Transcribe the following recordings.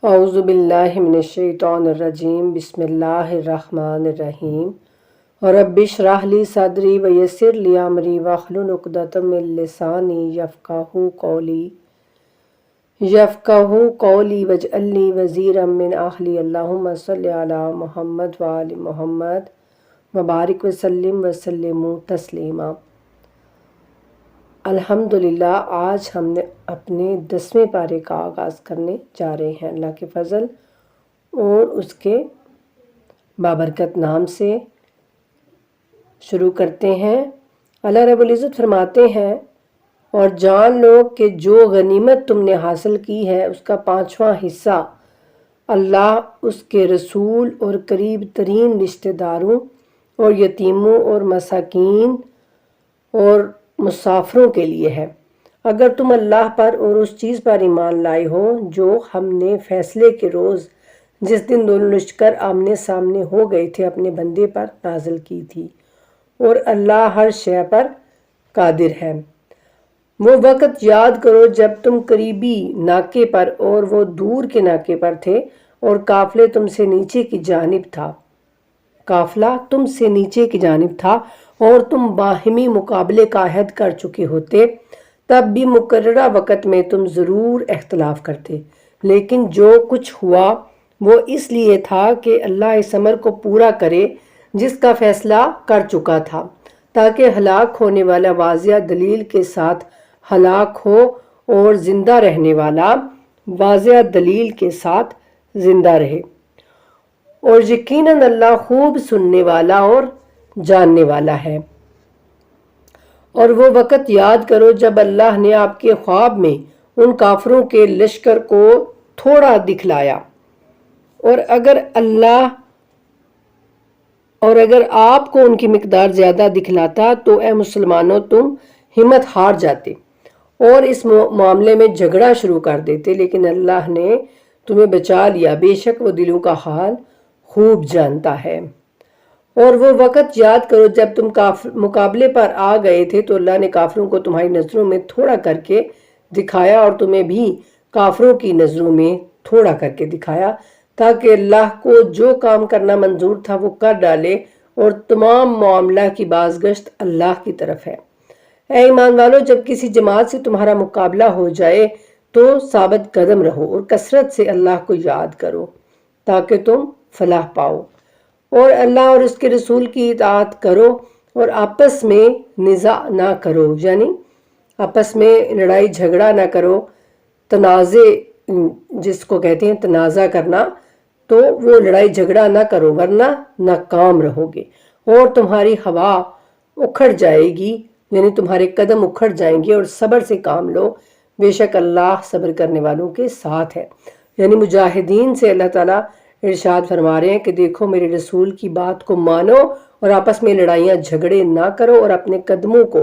اعوذ باللہ من الشیطان الرجیم بسم اللہ الرحمن الرحیم رب اشرح لی صدری ویسر لی امری واحلل عقدۃ من لسانی یفقہوا قولی واجعل لی وزیرا من اہلی اللہم صلی علی محمد وآل محمد وبارک وسلم تسلیما۔ الحمدللہ آج ہم نے اپنے 10ویں پارے کا آغاز کرنے جا رہے ہیں۔ اللہ کے فضل اور اس کے بابرکت نام سے شروع کرتے ہیں۔ اللہ رب العزت فرماتے ہیں، اور جان لو کہ جو غنیمت تم نے حاصل کی ہے اس کا 5واں حصہ اللہ اس کے رسول اور قریب ترین رشتہ داروں اور یتیموں اور مساکین اور مسافروں کے لیے ہے، اگر تم اللہ پر اور اس چیز پر ایمان لائے ہو جو ہم نے فیصلے کے روز جس دن دونوں لشکر آمنے سامنے ہو گئے تھے اپنے بندے پر نازل کی تھی، اور اللہ ہر شے پر قادر ہے۔ وہ وقت یاد کرو جب تم قریبی ناکے پر اور وہ دور کے ناکے پر تھے اور قافلہ تم سے نیچے کی جانب تھا اور تم باہمی مقابلے کا عہد کر چکے ہوتے، تب بھی مقررہ وقت میں تم ضرور اختلاف کرتے، لیکن جو کچھ ہوا وہ اس لیے تھا کہ اللہ اس امر کو پورا کرے جس کا فیصلہ کر چکا تھا، تاکہ ہلاک ہونے والا واضح دلیل کے ساتھ ہلاک ہو اور زندہ رہنے والا واضح دلیل کے ساتھ زندہ رہے، اور یقیناً اللہ خوب سننے والا اور جاننے والا ہے۔ اور وہ وقت یاد کرو جب اللہ نے آپ کے خواب میں ان کافروں کے لشکر کو تھوڑا دکھلایا، اور اگر آپ کو ان کی مقدار زیادہ دکھلاتا تو اے مسلمانوں تم ہمت ہار جاتے اور اس معاملے میں جھگڑا شروع کر دیتے، لیکن اللہ نے تمہیں بچا لیا، بے شک وہ دلوں کا حال خوب جانتا ہے۔ اور وہ وقت یاد کرو جب تم مقابلے پر آ گئے تھے تو اللہ نے کافروں کو تمہاری نظروں میں تھوڑا کر کے دکھایا اور تمہیں بھی کافروں کی نظروں میں تھوڑا کر کے دکھایا، تاکہ اللہ کو جو کام کرنا منظور تھا وہ کر ڈالے، اور تمام معاملہ کی بازگشت اللہ کی طرف ہے۔ اے ایمان والو، جب کسی جماعت سے تمہارا مقابلہ ہو جائے تو ثابت قدم رہو اور کثرت سے اللہ کو یاد کرو تاکہ تم فلاح پاؤ، اور اللہ اور اس کے رسول کی اطاعت کرو اور آپس میں نزاع نہ کرو، یعنی آپس میں لڑائی جھگڑا نہ کرو، تنازع جس کو کہتے ہیں تنازع کرنا، تو وہ لڑائی جھگڑا نہ کرو ورنہ ناکام رہو گے اور تمہاری ہوا اکھڑ جائے گی، یعنی تمہارے قدم اکھڑ جائیں گے، اور صبر سے کام لو، بے شک اللہ صبر کرنے والوں کے ساتھ ہے۔ یعنی مجاہدین سے اللہ تعالیٰ ارشاد فرما رہے ہیں کہ دیکھو میرے رسول کی بات کو مانو اور آپس میں لڑائیاں جھگڑے نہ کرو، اور اپنے قدموں کو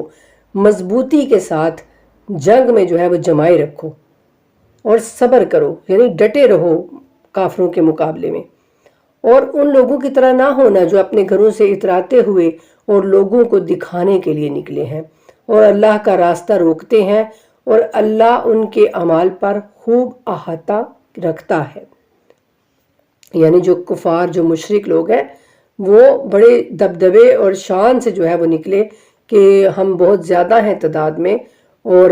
مضبوطی کے ساتھ جنگ میں وہ جمائے رکھو اور صبر کرو، یعنی ڈٹے رہو کافروں کے مقابلے میں، اور ان لوگوں کی طرح نہ ہونا جو اپنے گھروں سے اتراتے ہوئے اور لوگوں کو دکھانے کے لیے نکلے ہیں اور اللہ کا راستہ روکتے ہیں، اور اللہ ان کے اعمال پر خوب احاطہ رکھتا ہے۔ یعنی جو کفار، جو مشرک لوگ ہیں، وہ بڑے دبدبے اور شان سے وہ نکلے کہ ہم بہت زیادہ ہیں تعداد میں، اور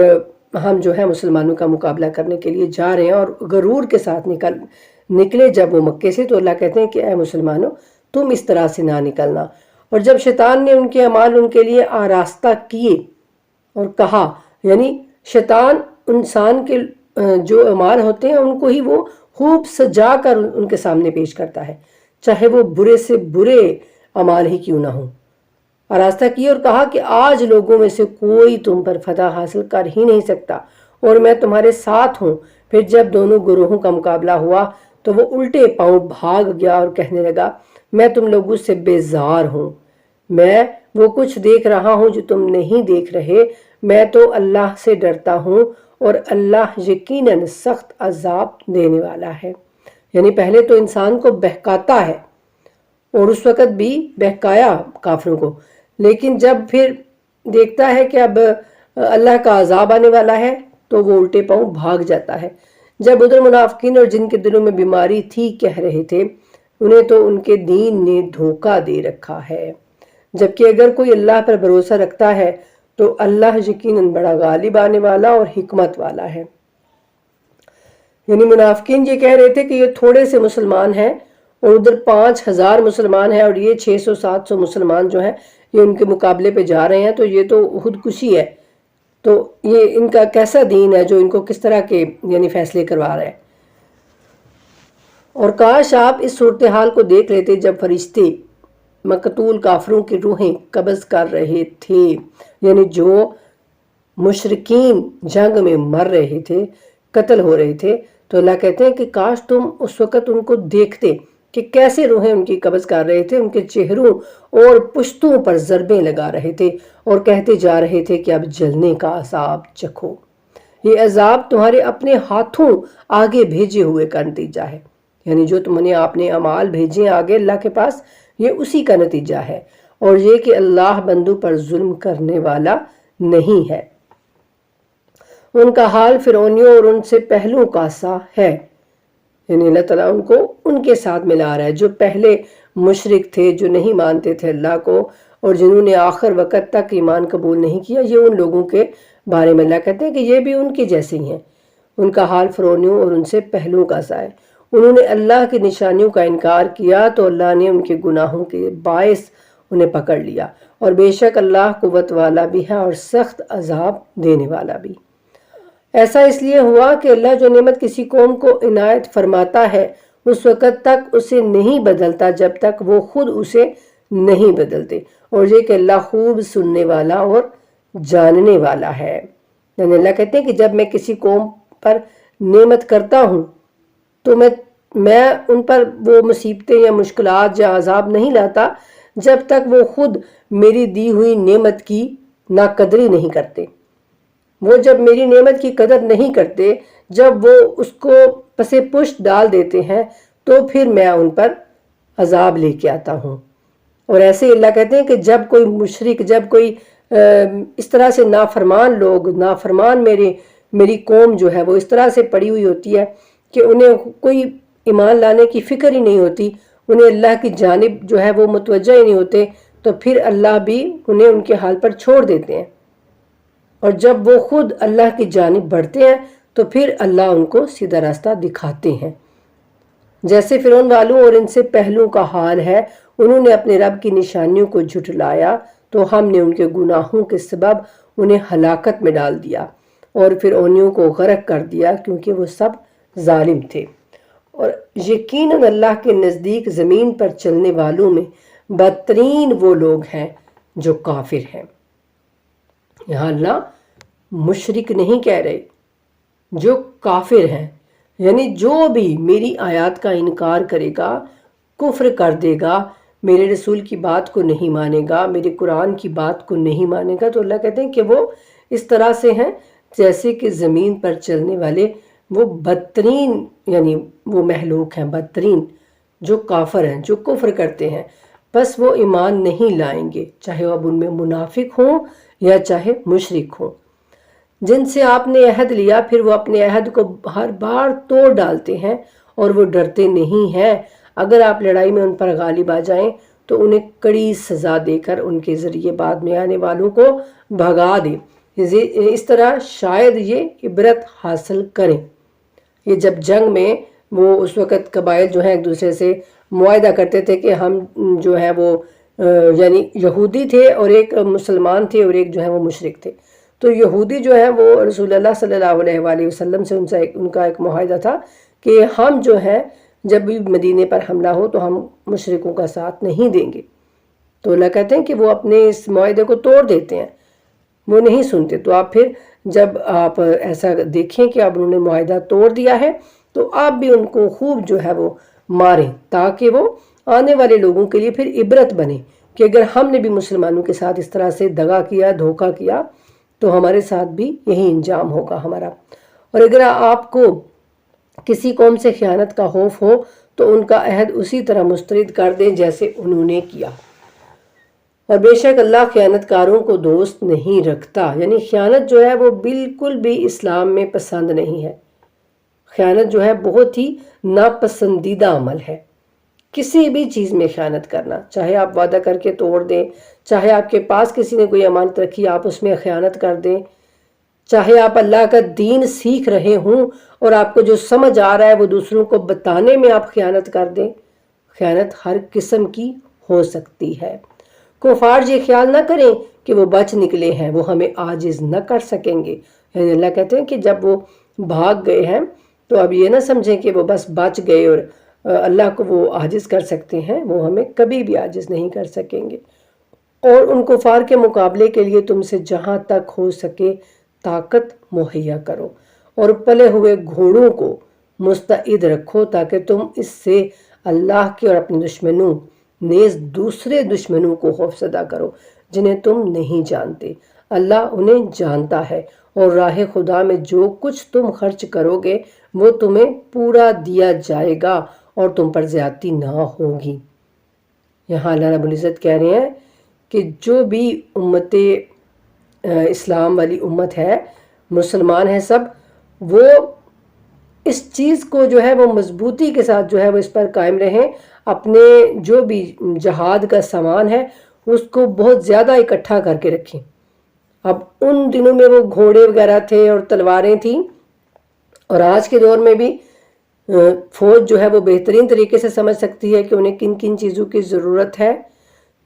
ہم مسلمانوں کا مقابلہ کرنے کے لیے جا رہے ہیں، اور غرور کے ساتھ نکلے جب وہ مکے سے، تو اللہ کہتے ہیں کہ اے مسلمانوں تم اس طرح سے نہ نکلنا۔ اور جب شیطان نے ان کے اعمال ان کے لیے آراستہ کیے اور کہا، یعنی شیطان انسان کے جو اعمال ہوتے ہیں ان کو ہی وہ خوب سجا کر ان کے سامنے پیش کرتا ہے، چاہے وہ برے سے برے اعمال ہی کیوں نہ ہوں۔ آراستہ کی اور کہا کہ آج لوگوں میں سے کوئی تم پر فتح حاصل کر ہی نہیں سکتا، اور میں تمہارے ساتھ ہوں۔ پھر جب دونوں گروہوں کا مقابلہ ہوا تو وہ الٹے پاؤں بھاگ گیا اور کہنے لگا، میں تم لوگوں سے بیزار ہوں، میں وہ کچھ دیکھ رہا ہوں جو تم نہیں دیکھ رہے، میں تو اللہ سے ڈرتا ہوں اور اللہ یقیناً سخت عذاب دینے والا ہے۔ یعنی پہلے تو انسان کو بہکاتا ہے، اور اس وقت بھی بہکایا کافروں کو، لیکن جب پھر دیکھتا ہے کہ اب اللہ کا عذاب آنے والا ہے تو وہ الٹے پاؤں بھاگ جاتا ہے۔ جب ادھر منافقین اور جن کے دلوں میں بیماری تھی کہہ رہے تھے انہیں تو ان کے دین نے دھوکہ دے رکھا ہے، جبکہ اگر کوئی اللہ پر بھروسہ رکھتا ہے تو اللہ یقیناً بڑا غالب آنے والا اور حکمت والا ہے۔ یعنی منافقین یہ کہہ رہے تھے کہ یہ تھوڑے سے مسلمان ہیں اور ادھر 5000 مسلمان ہیں اور یہ 600-700 مسلمان جو ہیں یہ ان کے مقابلے پہ جا رہے ہیں، تو یہ تو خودکشی ہے، تو یہ ان کا کیسا دین ہے جو ان کو کس طرح کے یعنی فیصلے کروا رہا ہے۔ اور کاش آپ اس صورتحال کو دیکھ لیتے جب فرشتے مقتول کافروں کی روحیں قبض کر رہے تھے، یعنی جو مشرکین جنگ میں مر رہے تھے، قتل ہو رہے تھے، تو اللہ کہتے ہیں کہ کاش تم اس وقت ان کو دیکھتے کہ کیسے روحیں ان کی قبض کر رہے تھے، ان کے چہروں اور پشتوں پر ضربیں لگا رہے تھے اور کہتے جا رہے تھے کہ اب جلنے کا عذاب چکھو۔ یہ عذاب تمہارے اپنے ہاتھوں آگے بھیجے ہوئے کا نتیجہ ہے، یعنی جو تم نے اپنے اعمال بھیجے آگے اللہ کے پاس، یہ اسی کا نتیجہ ہے، اور یہ کہ اللہ بندوں پر ظلم کرنے والا نہیں ہے۔ ان کا حال فرعونیوں اور ان سے پہلوں کا سا ہے، یعنی اللہ تعالیٰ ان کو ان کے ساتھ ملا رہا ہے جو پہلے مشرک تھے، جو نہیں مانتے تھے اللہ کو اور جنہوں نے آخر وقت تک ایمان قبول نہیں کیا، یہ ان لوگوں کے بارے میں اللہ کہتے ہیں کہ یہ بھی ان کے جیسے ہی ہیں۔ ان کا حال فرعونیوں اور ان سے پہلوں کا سا ہے۔ انہوں نے اللہ کی نشانیوں کا انکار کیا تو اللہ نے ان کے گناہوں کے باعث انہیں پکڑ لیا، اور بے شک اللہ قوت والا بھی ہے اور سخت عذاب دینے والا بھی۔ ایسا اس لیے ہوا کہ اللہ جو نعمت کسی قوم کو عنایت فرماتا ہے اس وقت تک اسے نہیں بدلتا جب تک وہ خود اسے نہیں بدلتے، اور یہ کہ اللہ خوب سننے والا اور جاننے والا ہے۔ یعنی اللہ کہتے ہیں کہ جب میں کسی قوم پر نعمت کرتا ہوں تو میں ان پر وہ مصیبتیں یا مشکلات یا عذاب نہیں لاتا جب تک وہ خود میری دی ہوئی نعمت کی ناقدری نہیں کرتے۔ وہ جب میری نعمت کی قدر نہیں کرتے، جب وہ اس کو پس پشت ڈال دیتے ہیں، تو پھر میں ان پر عذاب لے کے آتا ہوں۔ اور ایسے اللہ کہتے ہیں کہ جب کوئی مشرک، جب کوئی اس طرح سے نافرمان لوگ، نافرمان میری قوم جو ہے وہ اس طرح سے پڑی ہوئی ہوتی ہے کہ انہیں کوئی ایمان لانے کی فکر ہی نہیں ہوتی، انہیں اللہ کی جانب جو ہے وہ متوجہ ہی نہیں ہوتے، تو پھر اللہ بھی انہیں ان کے حال پر چھوڑ دیتے ہیں، اور جب وہ خود اللہ کی جانب بڑھتے ہیں تو پھر اللہ ان کو سیدھا راستہ دکھاتے ہیں۔ جیسے فرعون والوں اور ان سے پہلوں کا حال ہے، انہوں نے اپنے رب کی نشانیوں کو جھٹلایا تو ہم نے ان کے گناہوں کے سبب انہیں ہلاکت میں ڈال دیا اور فرعونیوں کو غرق کر دیا، کیونکہ وہ سب ظالم تھے۔ اور یقیناً اللہ کے نزدیک زمین پر چلنے والوں میں بدترین وہ لوگ ہیں جو کافر ہیں۔ یہاں اللہ مشرک نہیں کہہ رہے، جو کافر ہیں، یعنی جو بھی میری آیات کا انکار کرے گا، کفر کر دے گا، میرے رسول کی بات کو نہیں مانے گا، میرے قرآن کی بات کو نہیں مانے گا، تو اللہ کہتے ہیں کہ وہ اس طرح سے ہیں جیسے کہ زمین پر چلنے والے وہ بدترین، یعنی وہ مہلوک ہیں، بدترین جو کافر ہیں، جو کفر کرتے ہیں، بس وہ ایمان نہیں لائیں گے، چاہے اب ان میں منافق ہوں یا چاہے مشرک ہوں، جن سے آپ نے عہد لیا پھر وہ اپنے عہد کو ہر بار توڑ ڈالتے ہیں اور وہ ڈرتے نہیں ہیں۔ اگر آپ لڑائی میں ان پر غالب آ جائیں تو انہیں کڑی سزا دے کر ان کے ذریعے بعد میں آنے والوں کو بھگا دیں، اس طرح شاید یہ عبرت حاصل کریں۔ یہ جب جنگ میں وہ اس وقت قبائل جو ہیں ایک دوسرے سے معاہدہ کرتے تھے کہ ہم جو ہے وہ یعنی یہودی تھے اور ایک مسلمان تھے اور ایک جو ہے وہ مشرک تھے، تو یہودی جو ہے وہ رسول اللہ صلی اللہ علیہ وآلہ وسلم سے ان کا ایک معاہدہ تھا کہ ہم جو ہے جب بھی مدینے پر حملہ ہو تو ہم مشرکوں کا ساتھ نہیں دیں گے، تو اللہ کہتے ہیں کہ وہ اپنے اس معاہدے کو توڑ دیتے ہیں، وہ نہیں سنتے۔ تو آپ پھر جب آپ ایسا دیکھیں کہ اب انہوں نے معاہدہ توڑ دیا ہے تو آپ بھی ان کو خوب جو ہے وہ ماریں، تاکہ وہ آنے والے لوگوں کے لیے پھر عبرت بنے کہ اگر ہم نے بھی مسلمانوں کے ساتھ اس طرح سے دغا کیا، دھوکہ کیا، تو ہمارے ساتھ بھی یہی انجام ہوگا ہمارا۔ اور اگر آپ کو کسی قوم سے خیانت کا خوف ہو تو ان کا عہد اسی طرح مسترد کر دیں جیسے انہوں نے کیا، اور بے شک اللہ خیانت کاروں کو دوست نہیں رکھتا۔ یعنی خیانت جو ہے وہ بالکل بھی اسلام میں پسند نہیں ہے۔ خیانت جو ہے بہت ہی ناپسندیدہ عمل ہے. کسی بھی چیز میں خیانت کرنا، چاہے آپ وعدہ کر کے توڑ دیں، چاہے آپ کے پاس کسی نے کوئی امانت رکھی آپ اس میں خیانت کر دیں، چاہے آپ اللہ کا دین سیکھ رہے ہوں اور آپ کو جو سمجھ آ رہا ہے وہ دوسروں کو بتانے میں آپ خیانت کر دیں. خیانت ہر قسم کی ہو سکتی ہے. کفار یہ خیال نہ کریں کہ وہ بچ نکلے ہیں، وہ ہمیں عاجز نہ کر سکیں گے. یعنی اللہ کہتے ہیں کہ جب وہ بھاگ گئے ہیں تو اب یہ نہ سمجھیں کہ وہ بس بچ گئے اور اللہ کو وہ عاجز کر سکتے ہیں. وہ ہمیں کبھی بھی عاجز نہیں کر سکیں گے. اور ان کفار کے مقابلے کے لیے تم سے جہاں تک ہو سکے طاقت مہیا کرو اور پلے ہوئے گھوڑوں کو مستعد رکھو تاکہ تم اس سے اللہ کے اور اپنے دشمنوں نیز دوسرے دشمنوں کو خوفزدہ کرو جنہیں تم نہیں جانتے. اللہ انہیں جانتا ہے اور راہ خدا میں جو کچھ تم خرچ کرو گے وہ تمہیں پورا دیا جائے گا اور تم پر زیادتی نہ ہوگی. یہاں اللہ رب العزت کہہ رہے ہیں کہ جو بھی امت اسلام والی امت ہے، مسلمان ہیں سب، وہ اس چیز کو جو ہے وہ مضبوطی کے ساتھ جو ہے وہ اس پر قائم رہیں. اپنے جو بھی جہاد کا سامان ہے اس کو بہت زیادہ اکٹھا کر کے رکھیں. اب ان دنوں میں وہ گھوڑے وغیرہ تھے اور تلواریں تھیں، اور آج کے دور میں بھی فوج جو ہے وہ بہترین طریقے سے سمجھ سکتی ہے کہ انہیں کن کن چیزوں کی ضرورت ہے.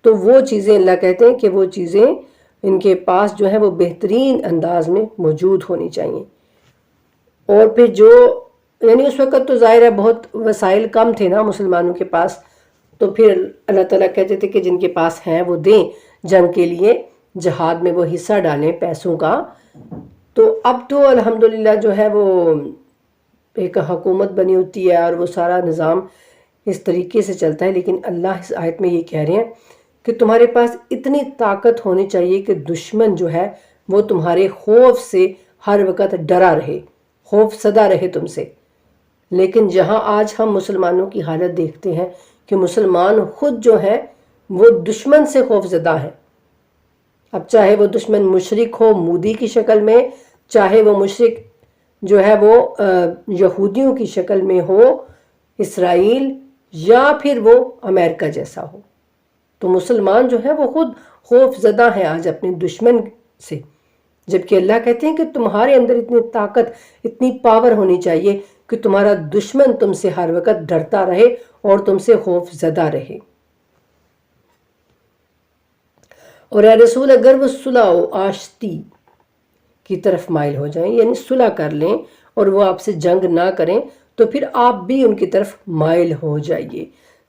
تو وہ چیزیں اللہ کہتے ہیں کہ وہ چیزیں ان کے پاس جو ہے وہ بہترین انداز میں موجود ہونی چاہیے. اور پھر جو یعنی اس وقت تو ظاہر ہے بہت وسائل کم تھے نا مسلمانوں کے پاس، تو پھر اللہ تعالیٰ کہتے تھے کہ جن کے پاس ہیں وہ دیں، جنگ کے لیے جہاد میں وہ حصہ ڈالیں پیسوں کا. تو اب تو الحمدللہ جو ہے وہ ایک حکومت بنی ہوتی ہے اور وہ سارا نظام اس طریقے سے چلتا ہے. لیکن اللہ اس آیت میں یہ کہہ رہے ہیں کہ تمہارے پاس اتنی طاقت ہونی چاہیے کہ دشمن جو ہے وہ تمہارے خوف سے ہر وقت ڈرا رہے، خوف زدہ رہے تم سے. لیکن جہاں آج ہم مسلمانوں کی حالت دیکھتے ہیں کہ مسلمان خود جو ہے وہ دشمن سے خوف زدہ ہیں. اب چاہے وہ دشمن مشرک ہو مودی کی شکل میں، چاہے وہ مشرک جو ہے وہ یہودیوں کی شکل میں ہو، اسرائیل، یا پھر وہ امریکہ جیسا ہو، تو مسلمان جو ہے وہ خود خوف زدہ ہیں آج اپنے دشمن سے. جبکہ اللہ کہتے ہیں کہ تمہارے اندر اتنی طاقت، اتنی پاور ہونی چاہیے کہ تمہارا دشمن تم سے ہر وقت ڈرتا رہے اور تم سے خوف زدہ رہے. اور اے رسول اگر وہ صلح و آشتی کی طرف مائل ہو جائیں، یعنی صلح کر لیں اور وہ آپ سے جنگ نہ کریں، تو پھر آپ بھی ان کی طرف مائل ہو جائیے.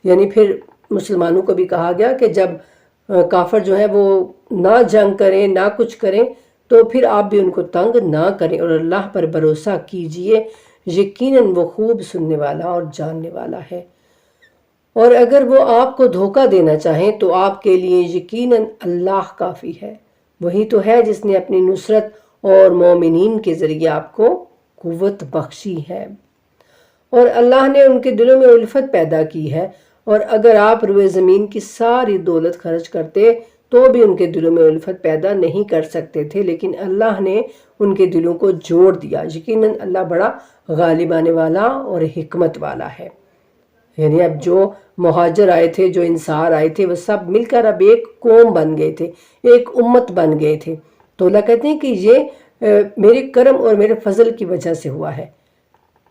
یعنی پھر مسلمانوں کو بھی کہا گیا کہ جب کافر جو ہے وہ نہ جنگ کریں نہ کچھ کریں تو پھر آپ بھی ان کو تنگ نہ کریں اور اللہ پر بھروسہ کیجئے، یقیناً وہ خوب سننے والا اور جاننے والا ہے. اور اگر وہ آپ کو دھوکہ دینا چاہیں تو آپ کے لیے یقیناً اللہ کافی ہے. وہی تو ہے جس نے اپنی نصرت اور مومنین کے ذریعے آپ کو قوت بخشی ہے. اور اللہ نے ان کے دلوں میں الفت پیدا کی ہے، اور اگر آپ روئے زمین کی ساری دولت خرچ کرتے تو بھی ان کے دلوں میں الفت پیدا نہیں کر سکتے تھے، لیکن اللہ نے ان کے دلوں کو جوڑ دیا. یقیناً اللہ بڑا غالب آنے والا اور حکمت والا ہے. یعنی اب جو مہاجر آئے تھے، جو انصار آئے تھے، وہ سب مل کر اب ایک قوم بن گئے تھے، ایک امت بن گئے تھے. تو اللہ کہتے ہیں کہ یہ میرے کرم اور میرے فضل کی وجہ سے ہوا ہے.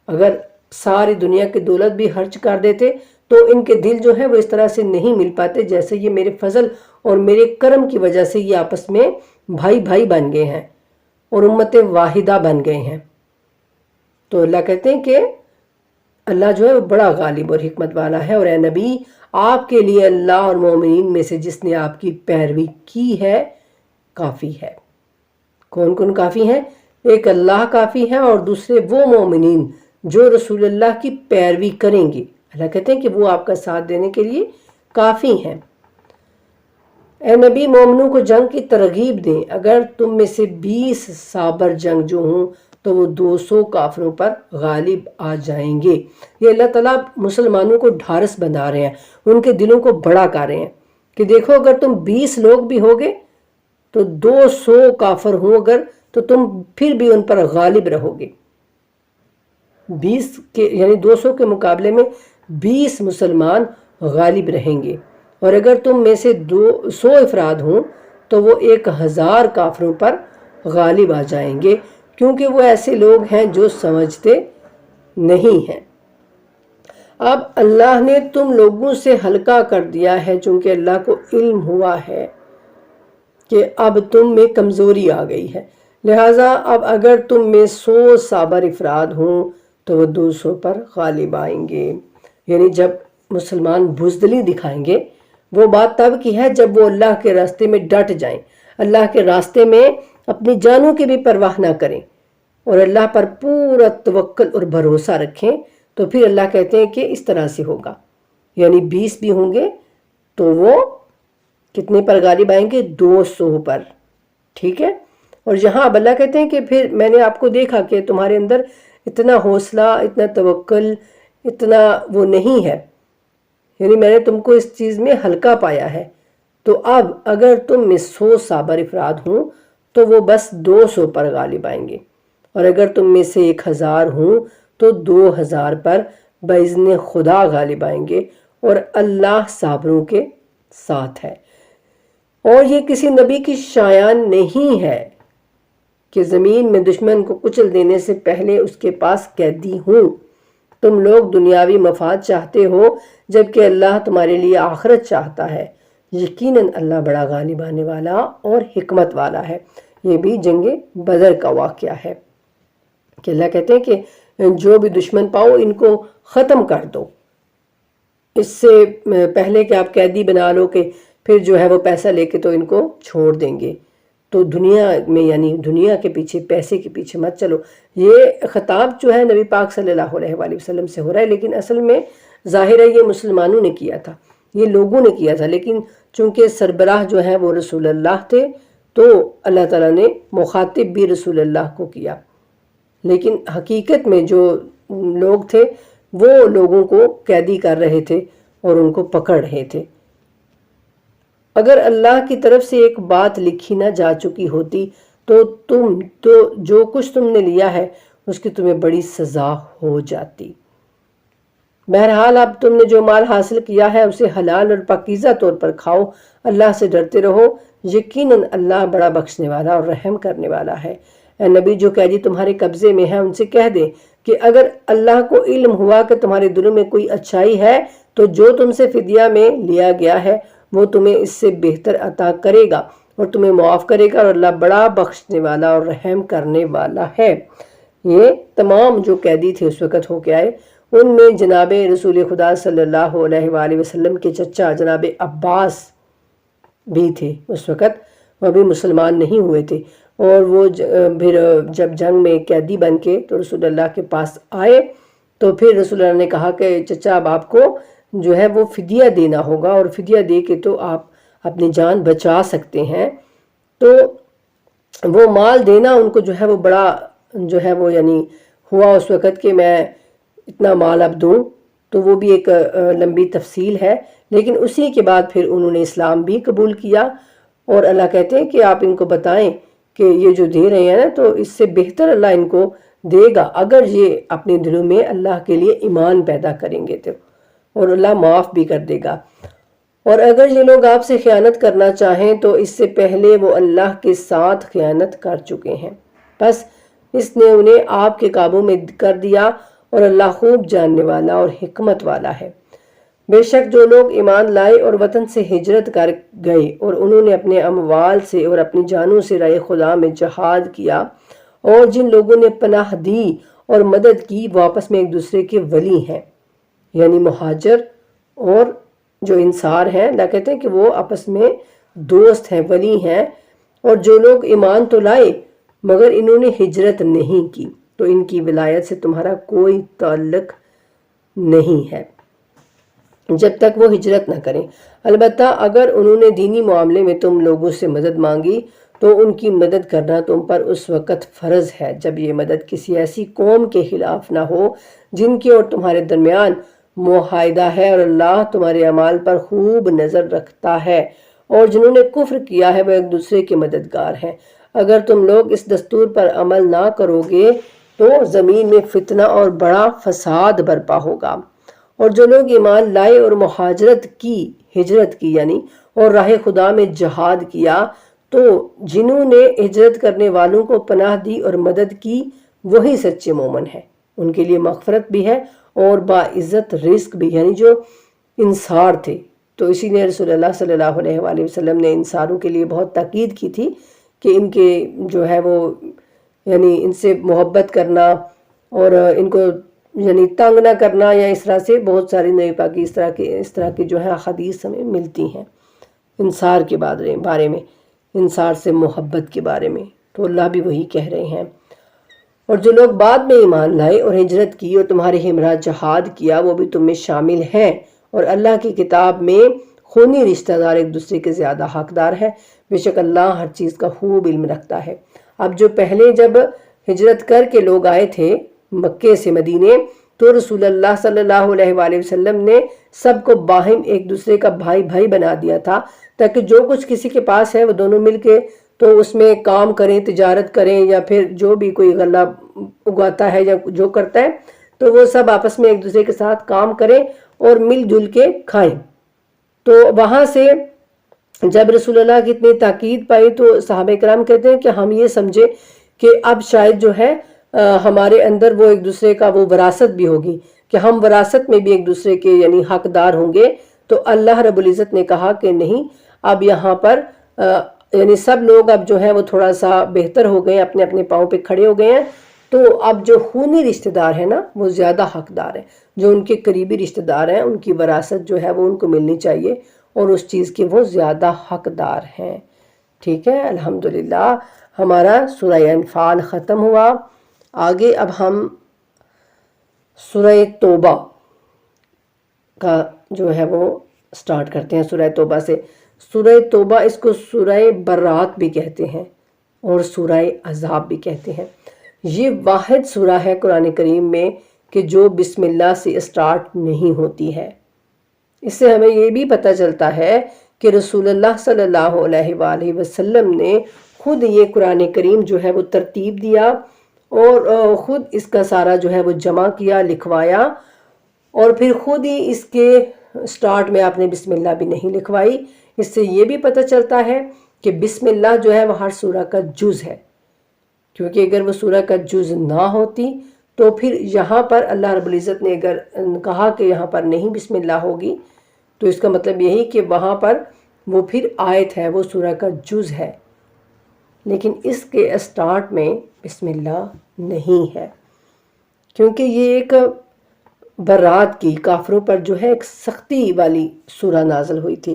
اگر ساری دنیا کی دولت بھی خرچ کر دیتے تو ان کے دل جو ہے وہ اس طرح سے نہیں مل پاتے جیسے یہ میرے فضل اور میرے کرم کی وجہ سے یہ آپس میں بھائی بھائی بن گئے ہیں اور امت واحدہ بن گئے ہیں. تو اللہ کہتے ہیں کہ اللہ جو ہے وہ بڑا غالب اور حکمت والا ہے. اور اے نبی، آپ کے لیے اللہ اور مومنین میں سے جس نے آپ کی پیروی کی ہے کافی ہے. کون کون کافی ہیں؟ ایک اللہ کافی ہے اور دوسرے وہ مومنین جو رسول اللہ کی پیروی کریں گے. اللہ کہتے ہیں کہ وہ آپ کا ساتھ دینے کے لیے کافی ہیں. اے نبی، مومنوں کو جنگ کی ترغیب دیں. اگر تم میں سے 20 صابر جنگ جو ہوں تو وہ 200 کافروں پر غالب آ جائیں گے. یہ اللہ تعالیٰ مسلمانوں کو ڈھارس بنا رہے ہیں، ان کے دلوں کو بڑا کر رہے ہیں کہ دیکھو اگر تم 20 لوگ بھی ہوگے تو 200 کافر ہوں اگر تو تم پھر بھی ان پر غالب رہو گے. 20 کے یعنی 200 کے مقابلے میں 20 مسلمان غالب رہیں گے، اور اگر تم میں سے 100 افراد ہوں تو وہ 1000 کافروں پر غالب آ جائیں گے، کیونکہ وہ ایسے لوگ ہیں جو سمجھتے نہیں ہیں۔ اب اللہ نے تم لوگوں سے ہلکا کر دیا ہے، چونکہ اللہ کو علم ہوا ہے کہ اب تم میں کمزوری آ گئی ہے، لہٰذا اب اگر تم میں 100 صابر افراد ہوں تو وہ 200 پر غالب آئیں گے۔ یعنی جب مسلمان بزدلی دکھائیں گے، وہ بات تب کی ہے جب وہ اللہ کے راستے میں ڈٹ جائیں، اللہ کے راستے میں اپنی جانوں کی بھی پرواہ نہ کریں اور اللہ پر پورا توکل اور بھروسہ رکھیں، تو پھر اللہ کہتے ہیں کہ اس طرح سے ہوگا، یعنی 20 بھی ہوں گے تو وہ کتنے پر غالب آئیں گے؟ 200 پر، ٹھیک ہے۔ اور یہاں اب اللہ کہتے ہیں کہ پھر میں نے آپ کو دیکھا کہ تمہارے اندر اتنا حوصلہ، اتنا توکل، اتنا وہ نہیں ہے، یعنی میں نے تم کو اس چیز میں ہلکا پایا ہے، تو اب اگر تم میں 100 صابر افراد ہوں تو وہ بس 200 پر غالب آئیں گے، اور اگر تم میں سے 1000 ہوں تو 2000 پر باذن خدا غالب آئیں گے، اور اللہ صابروں کے ساتھ ہے۔ اور یہ کسی نبی کی شایان نہیں ہے کہ زمین میں دشمن کو کچل دینے سے پہلے اس کے پاس قیدی ہوں۔ تم لوگ دنیاوی مفاد چاہتے ہو جبکہ اللہ تمہارے لیے آخرت چاہتا ہے، یقیناً اللہ بڑا غالب آنے والا اور حکمت والا ہے۔ یہ بھی جنگ بدر کا واقعہ ہے کہ اللہ کہتے ہیں کہ جو بھی دشمن پاؤ ان کو ختم کر دو، اس سے پہلے کہ آپ قیدی بنا لو کہ پھر جو ہے وہ پیسہ لے کے تو ان کو چھوڑ دیں گے۔ تو دنیا میں یعنی دنیا کے پیچھے، پیسے کے پیچھے مت چلو۔ یہ خطاب جو ہے نبی پاک صلی اللہ علیہ وآلہ وسلم سے ہو رہا ہے، لیکن اصل میں ظاہر ہے یہ مسلمانوں نے کیا تھا، یہ لوگوں نے کیا تھا، لیکن چونکہ سربراہ جو ہے وہ رسول اللہ تھے تو اللہ تعالیٰ نے مخاطب بھی رسول اللہ کو کیا، لیکن حقیقت میں جو لوگ تھے وہ لوگوں کو قیدی کر رہے تھے اور ان کو پکڑ رہے تھے۔ اگر اللہ کی طرف سے ایک بات لکھی نہ جا چکی ہوتی تو جو کچھ تم نے لیا ہے اس کی تمہیں بڑی سزا ہو جاتی۔ بہرحال اب تم نے جو مال حاصل کیا ہے اسے حلال اور پاکیزہ طور پر کھاؤ، اللہ سے ڈرتے رہو، یقیناً اللہ بڑا بخشنے والا اور رحم کرنے والا ہے۔ اے نبی، جو قیدی تمہارے قبضے میں ہے ان سے کہہ دے کہ اگر اللہ کو علم ہوا کہ تمہارے دلوں میں کوئی اچھائی ہے تو جو تم سے فدیہ میں لیا گیا ہے وہ تمہیں اس سے بہتر عطا کرے گا اور تمہیں معاف کرے گا، اور اللہ بڑا بخشنے والا اور رحم کرنے والا ہے۔ یہ تمام جو قیدی تھے اس وقت ہو کے آئے، ان میں جناب رسول خدا صلی اللہ علیہ وآلہ وسلم کے چچا جناب عباس بھی تھے، اس وقت وہ بھی مسلمان نہیں ہوئے تھے، اور وہ پھر جب جنگ میں قیدی بن کے تو رسول اللہ کے پاس آئے تو پھر رسول اللہ نے کہا کہ چچا اب آپ کو جو ہے وہ فدیہ دینا ہوگا، اور فدیہ دے کے تو آپ اپنی جان بچا سکتے ہیں۔ تو وہ مال دینا ان کو جو ہے وہ بڑا جو ہے وہ یعنی ہوا اس وقت کہ میں اتنا مال اب دوں، تو وہ بھی ایک لمبی تفصیل ہے، لیکن اسی کے بعد پھر انہوں نے اسلام بھی قبول کیا، اور اللہ کہتے ہیں کہ آپ ان کو بتائیں کہ یہ جو دے رہے ہیں نا تو اس سے بہتر اللہ ان کو دے گا اگر یہ اپنے دلوں میں اللہ کے لیے ایمان پیدا کریں گے تو، اور اللہ معاف بھی کر دے گا۔ اور اگر یہ لوگ آپ سے خیانت کرنا چاہیں تو اس سے پہلے وہ اللہ کے ساتھ خیانت کر چکے ہیں، بس اس نے انہیں آپ کے قابو میں کر دیا، اور اللہ خوب جاننے والا اور حکمت والا ہے۔ بے شک جو لوگ ایمان لائے اور وطن سے ہجرت کر گئے اور انہوں نے اپنے اموال سے اور اپنی جانوں سے راہ خدا میں جہاد کیا، اور جن لوگوں نے پناہ دی اور مدد کی وہ آپس میں ایک دوسرے کے ولی ہیں، یعنی مہاجر اور جو انصار ہیں، اللہ کہتے ہیں کہ وہ آپس میں دوست ہیں، ولی ہیں۔ اور جو لوگ ایمان تو لائے مگر انہوں نے ہجرت نہیں کی تو ان کی ولایت سے تمہارا کوئی تعلق نہیں ہے جب تک وہ ہجرت نہ کریں، البتہ اگر انہوں نے دینی معاملے میں تم لوگوں سے مدد مانگی تو ان کی مدد کرنا تم پر اس وقت فرض ہے جب یہ مدد کسی ایسی قوم کے خلاف نہ ہو جن کے اور تمہارے درمیان معاہدہ ہے، اور اللہ تمہارے اعمال پر خوب نظر رکھتا ہے، اور جنہوں نے کفر کیا ہے وہ ایک دوسرے کے مددگار ہیں۔ اگر تم لوگ اس دستور پر عمل نہ کرو گے تو زمین میں فتنہ اور بڑا فساد برپا ہوگا۔ اور جو لوگ ایمان لائے اور ہجرت کی یعنی اور راہ خدا میں جہاد کیا، تو جنہوں نے ہجرت کرنے والوں کو پناہ دی اور مدد کی، وہی سچے مومن ہیں۔ ان کے لیے مغفرت بھی ہے اور باعزت رزق بھی، یعنی جو انصار تھے۔ تو اسی لیے رسول اللہ صلی اللہ علیہ وآلہ وسلم نے انصاروں کے لیے بہت تاکید کی تھی کہ ان کے جو ہے وہ یعنی ان سے محبت کرنا اور ان کو یعنی تنگ نہ کرنا، یا اس طرح سے بہت ساری نبی پاک کی اس طرح کی جو ہے حدیث ہمیں ملتی ہیں انصار کے بارے میں، انصار سے محبت کے بارے میں۔ تو اللہ بھی وہی کہہ رہے ہیں۔ اور جو لوگ بعد میں ایمان لائے اور ہجرت کی اور تمہارے ہمراہ جہاد کیا، وہ بھی تم میں شامل ہیں، اور اللہ کی کتاب میں خونی رشتہ دار ایک دوسرے کے زیادہ حقدار ہے، بے شک اللہ ہر چیز کا خوب علم رکھتا ہے۔ اب جو پہلے جب ہجرت کر کے لوگ آئے تھے مکے سے مدینے، تو رسول اللہ صلی اللہ علیہ وآلہ وسلم نے سب کو باہم ایک دوسرے کا بھائی بنا دیا تھا، تاکہ جو کچھ کسی کے پاس ہے وہ دونوں مل کے تو اس میں کام کریں، تجارت کریں، یا پھر جو بھی کوئی غلہ اگاتا ہے یا جو کرتا ہے تو وہ سب آپس میں ایک دوسرے کے ساتھ کام کریں اور مل جل کے کھائیں۔ تو وہاں سے جب رسول اللہ کی اتنی تاکید پائی تو صحابہ کرام کہتے ہیں کہ ہم یہ سمجھے کہ اب شاید جو ہے ہمارے اندر وہ ایک دوسرے کا وہ وراثت بھی ہوگی، کہ ہم وراثت میں بھی ایک دوسرے کے یعنی حقدار ہوں گے۔ تو اللہ رب العزت نے کہا کہ نہیں، اب یہاں پر یعنی سب لوگ اب جو ہے وہ تھوڑا سا بہتر ہو گئے، اپنے اپنے پاؤں پہ کھڑے ہو گئے ہیں، تو اب جو خونی رشتہ دار ہیں نا وہ زیادہ حقدار ہیں، جو ان کے قریبی رشتہ دار ہیں ان کی وراثت جو ہے وہ ان کو ملنی چاہیے، اور اس چیز کے وہ زیادہ حقدار ہیں۔ ٹھیک ہے، الحمدللہ ہمارا سورہ انفال ختم ہوا۔ آگے اب ہم سورہ توبہ کا جو ہے وہ سٹارٹ کرتے ہیں۔ سورہ توبہ سے، سورہ توبہ اس کو سورہ برات بھی کہتے ہیں اور سورہ عذاب بھی کہتے ہیں۔ یہ واحد سورہ ہے قرآن کریم میں کہ جو بسم اللہ سے سٹارٹ نہیں ہوتی ہے۔ اس سے ہمیں یہ بھی پتہ چلتا ہے کہ رسول اللہ صلی اللہ علیہ وآلہ وسلم نے خود یہ قرآن کریم جو ہے وہ ترتیب دیا، اور خود اس کا سارا جو ہے وہ جمع کیا، لکھوایا، اور پھر خود ہی اس کے سٹارٹ میں آپ نے بسم اللہ بھی نہیں لکھوائی۔ اس سے یہ بھی پتہ چلتا ہے کہ بسم اللہ جو ہے وہ ہر سورہ کا جز ہے، کیونکہ اگر وہ سورہ کا جز نہ ہوتی تو پھر یہاں پر اللہ رب العزت نے اگر کہا کہ یہاں پر نہیں بسم اللہ ہوگی، تو اس کا مطلب یہی کہ وہاں پر وہ پھر آیت ہے، وہ سورہ کا جز ہے، لیکن اس کے سٹارٹ میں بسم اللہ نہیں ہے، کیونکہ یہ ایک برات کی کافروں پر جو ہے ایک سختی والی سورہ نازل ہوئی تھی،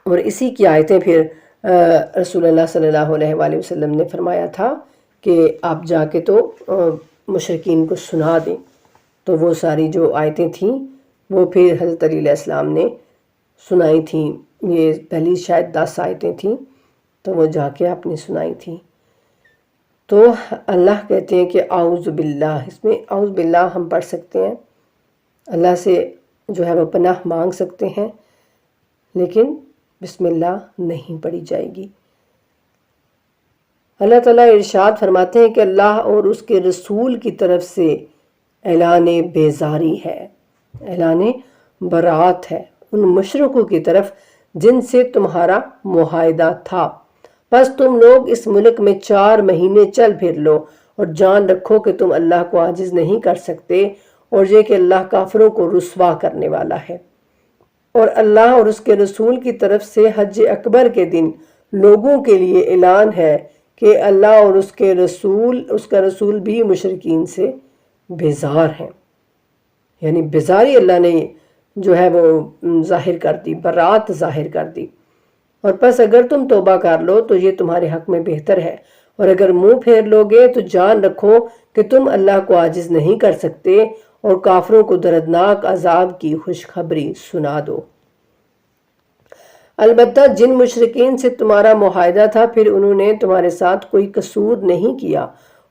اور اسی کی آیتیں پھر رسول اللہ صلی اللہ علیہ وآلہ وسلم نے فرمایا تھا کہ آپ جا کے تو مشرکین کو سنا دیں۔ تو وہ ساری جو آیتیں تھیں وہ پھر حضرت علی علیہ السلام نے سنائی تھیں، یہ پہلی شاید 10 آیتیں تھیں، تو وہ جا کے آپ نے سنائی تھیں۔ تو اللہ کہتے ہیں کہ اعوذ باللہ، اس میں اعوذ باللہ ہم پڑھ سکتے ہیں، اللہ سے جو ہے وہ پناہ مانگ سکتے ہیں، لیکن بسم اللہ نہیں پڑھی جائے گی۔ اللہ تعالیٰ ارشاد فرماتے ہیں کہ اللہ اور اس کے رسول کی طرف سے اعلان بیزاری ہے، اعلان برات ہے ان مشرکوں کی طرف جن سے تمہارا معاہدہ تھا، بس تم لوگ اس ملک میں 4 مہینے چل پھر لو، اور جان رکھو کہ تم اللہ کو عاجز نہیں کر سکتے، اور یہ کہ اللہ کافروں کو رسوا کرنے والا ہے۔ اور اللہ اور اس کے رسول کی طرف سے حج اکبر کے دن لوگوں کے لیے اعلان ہے کہ اللہ اور اس کا رسول بھی مشرکین سے بیزار ہیں، یعنی بیزاری اللہ نے جو ہے وہ ظاہر کر دی، برات ظاہر کر دی۔ اور پس اگر تم توبہ کر لو تو یہ تمہارے حق میں بہتر ہے، اور اگر منہ پھیر لو گے تو جان رکھو کہ تم اللہ کو عاجز نہیں کر سکتے، اور کافروں کو دردناک عذاب کی خوشخبری سنا دو۔ البتہ جن مشرکین سے تمہارا معاہدہ تھا پھر انہوں نے تمہارے ساتھ کوئی قصور نہیں کیا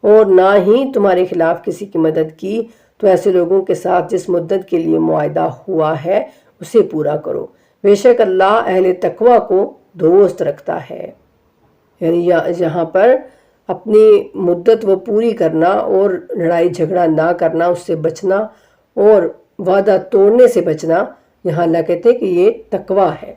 اور نہ ہی تمہارے خلاف کسی کی مدد کی، تو ایسے لوگوں کے ساتھ جس مدت کے لیے معاہدہ ہوا ہے اسے پورا کرو، بے شک اللہ اہل تقوی کو دوست رکھتا ہے۔ یعنی یہاں پر اپنی مدت وہ پوری کرنا اور لڑائی جھگڑا نہ کرنا، اس سے بچنا اور وعدہ توڑنے سے بچنا، یہاں اللہ کہتے ہیں کہ یہ تقوی ہے۔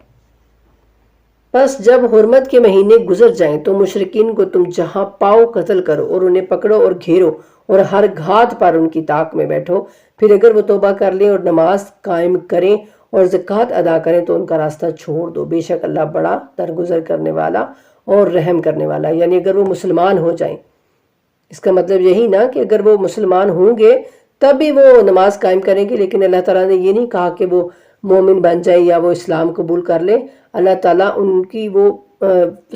بس جب حرمت کے مہینے گزر جائیں تو مشرکین کو تم جہاں پاؤ قتل کرو اور انہیں پکڑو اور گھیرو اور ہر گھات پر ان کی طاق میں بیٹھو۔ پھر اگر وہ توبہ کر لیں اور نماز قائم کریں اور زکوٰۃ ادا کریں تو ان کا راستہ چھوڑ دو، بے شک اللہ بڑا درگزر کرنے والا اور رحم کرنے والا۔ یعنی اگر وہ مسلمان ہو جائیں، اس کا مطلب یہی نا کہ اگر وہ مسلمان ہوں گے تب بھی وہ نماز قائم کریں گے، لیکن اللہ تعالیٰ نے یہ نہیں کہا کہ وہ مومن بن جائیں یا وہ اسلام قبول کر لیں۔ اللہ تعالیٰ ان کی وہ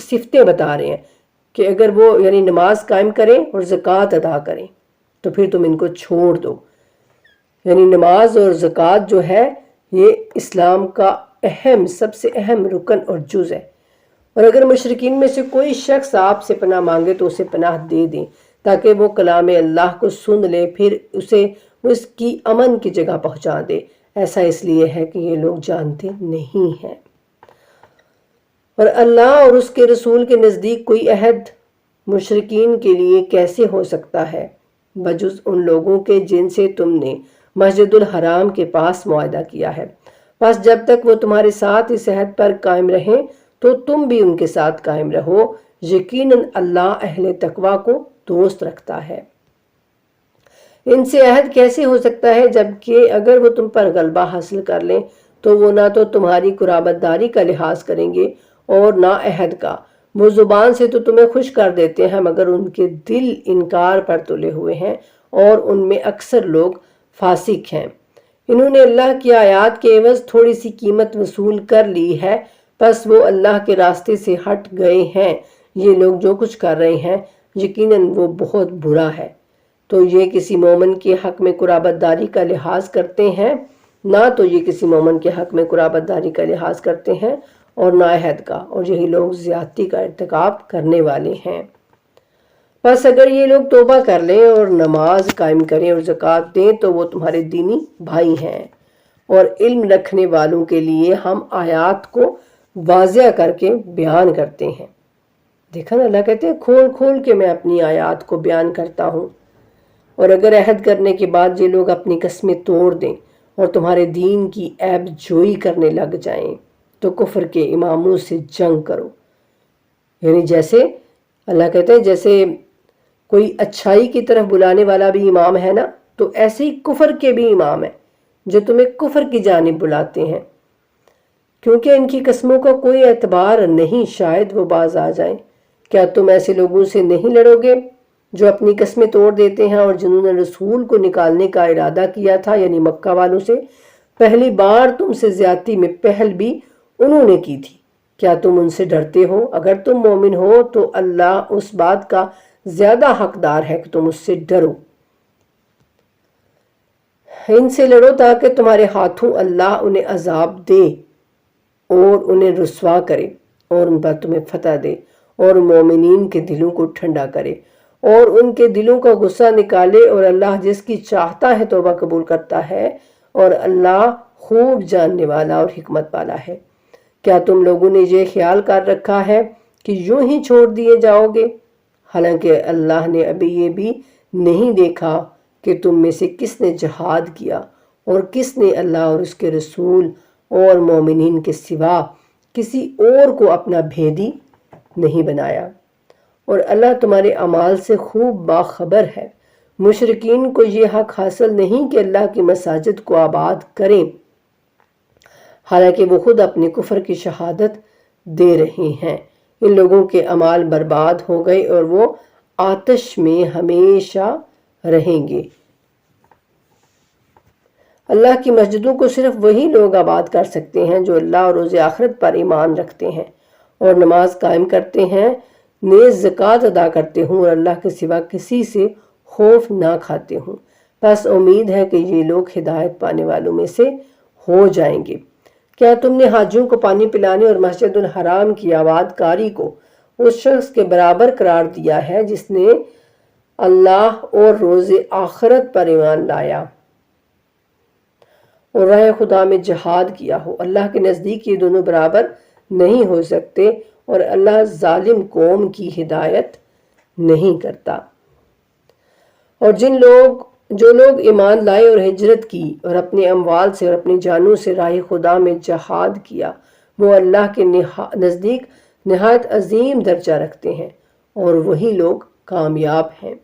صفتیں بتا رہے ہیں کہ اگر وہ یعنی نماز قائم کریں اور زکوٰۃ ادا کریں تو پھر تم ان کو چھوڑ دو۔ یعنی نماز اور زکوٰۃ جو ہے یہ اسلام کا سب سے اہم رکن اور جز ہے۔ اور اگر مشرکین میں سے کوئی شخص آپ سے پناہ مانگے تو اسے پناہ دے دیں تاکہ وہ کلام اللہ کو سن لے، پھر اسے اس کی امن کی جگہ پہنچا دے۔ ایسا اس لیے ہے کہ یہ لوگ جانتے نہیں ہیں۔ اور اللہ اور اس کے رسول کے نزدیک کوئی عہد مشرکین کے لیے کیسے ہو سکتا ہے بجز ان لوگوں کے جن سے تم نے مسجد الحرام کے پاس معاہدہ کیا ہے۔ بس جب تک وہ تمہارے ساتھ اس عہد پر قائم رہیں تو تم بھی ان کے ساتھ قائم رہو، یقیناً اللہ اہل تقوی کو دوست رکھتا ہے۔ ان سے عہد کیسے ہو سکتا ہے جبکہ اگر وہ تم پر غلبہ حاصل کر لیں تو وہ نہ تو تمہاری قرابت داری کا لحاظ کریں گے اور نہ عہد کا۔ وہ زبان سے تو تمہیں خوش کر دیتے ہیں مگر ان کے دل انکار پر تلے ہوئے ہیں اور ان میں اکثر لوگ فاسق ہیں۔ انہوں نے اللہ کی آیات کے عوض تھوڑی سی قیمت وصول کر لی ہے، پس وہ اللہ کے راستے سے ہٹ گئے ہیں۔ یہ لوگ جو کچھ کر رہے ہیں یقیناً وہ بہت برا ہے۔ تو یہ کسی مومن کے حق میں قرابت داری کا لحاظ کرتے ہیں، نہ تو یہ کسی مومن کے حق میں قرابت داری کا لحاظ کرتے ہیں اور نہ عہد کا، اور یہی لوگ زیادتی کا ارتکاب کرنے والے ہیں۔ بس اگر یہ لوگ توبہ کر لیں اور نماز قائم کریں اور زکوٰۃ دیں تو وہ تمہارے دینی بھائی ہیں، اور علم رکھنے والوں کے لیے ہم آیات کو واضح کر کے بیان کرتے ہیں۔ دیکھا نا، اللہ کہتے ہیں کھول کھول کے میں اپنی آیات کو بیان کرتا ہوں۔ اور اگر عہد کرنے کے بعد یہ لوگ اپنی قسمیں توڑ دیں اور تمہارے دین کی عیب جوئی کرنے لگ جائیں تو کفر کے اماموں سے جنگ کرو۔ یعنی جیسے اللہ کہتے ہیں جیسے کوئی اچھائی کی طرف بلانے والا بھی امام ہے نا، تو ایسے ہی کفر کے بھی امام ہیں جو تمہیں کفر کی جانب بلاتے ہیں، کیونکہ ان کی قسموں کا کوئی اعتبار نہیں، شاید وہ باز آ جائیں۔ کیا تم ایسے لوگوں سے نہیں لڑو گے جو اپنی قسمیں توڑ دیتے ہیں اور جنہوں نے رسول کو نکالنے کا ارادہ کیا تھا، یعنی مکہ والوں سے؟ پہلی بار تم سے زیادتی میں پہل بھی انہوں نے کی تھی۔ کیا تم ان سے ڈرتے ہو؟ اگر تم مومن ہو تو اللہ اس بات کا زیادہ حقدار ہے کہ تم اس سے ڈرو۔ ان سے لڑو تاکہ تمہارے ہاتھوں اللہ انہیں عذاب دے اور انہیں رسوا کرے اور ان پر تمہیں فتح دے اور مومنین کے دلوں کو ٹھنڈا کرے اور ان کے دلوں کا غصہ نکالے، اور اللہ جس کی چاہتا ہے توبہ قبول کرتا ہے، اور اللہ خوب جاننے والا اور حکمت والا ہے۔ کیا تم لوگوں نے یہ خیال کر رکھا ہے کہ یوں ہی چھوڑ دیے جاؤ گے؟ حالانکہ اللہ نے ابھی یہ بھی نہیں دیکھا کہ تم میں سے کس نے جہاد کیا اور کس نے اللہ اور اس کے رسول اور مومنین کے سوا کسی اور کو اپنا بھیدی نہیں بنایا، اور اللہ تمہارے اعمال سے خوب باخبر ہے۔ مشرکین کو یہ حق حاصل نہیں کہ اللہ کی مساجد کو آباد کریں، حالانکہ وہ خود اپنے کفر کی شہادت دے رہے ہیں۔ ان لوگوں کے اعمال برباد ہو گئے اور وہ آتش میں ہمیشہ رہیں گے۔ اللہ کی مسجدوں کو صرف وہی لوگ آباد کر سکتے ہیں جو اللہ اور روز آخرت پر ایمان رکھتے ہیں اور نماز قائم کرتے ہیں، نیز زکوٰۃ ادا کرتے ہوں اور اللہ کے سوا کسی سے خوف نہ کھاتے ہوں۔ بس امید ہے کہ یہ لوگ ہدایت پانے والوں میں سے ہو جائیں گے۔ کیا تم نے حاجیوں کو پانی پلانے اور مسجد الحرام کی آباد کاری کو اس شخص کے برابر قرار دیا ہے جس نے اللہ اور روز آخرت پر ایمان لایا اور راہ خدا میں جہاد کیا ہو؟ اللہ کے نزدیک یہ دونوں برابر نہیں ہو سکتے، اور اللہ ظالم قوم کی ہدایت نہیں کرتا۔ اور جو لوگ ایمان لائے اور ہجرت کی اور اپنے اموال سے اور اپنی جانوں سے راہ خدا میں جہاد کیا، وہ اللہ کے نزدیک نہایت عظیم درجہ رکھتے ہیں اور وہی لوگ کامیاب ہیں۔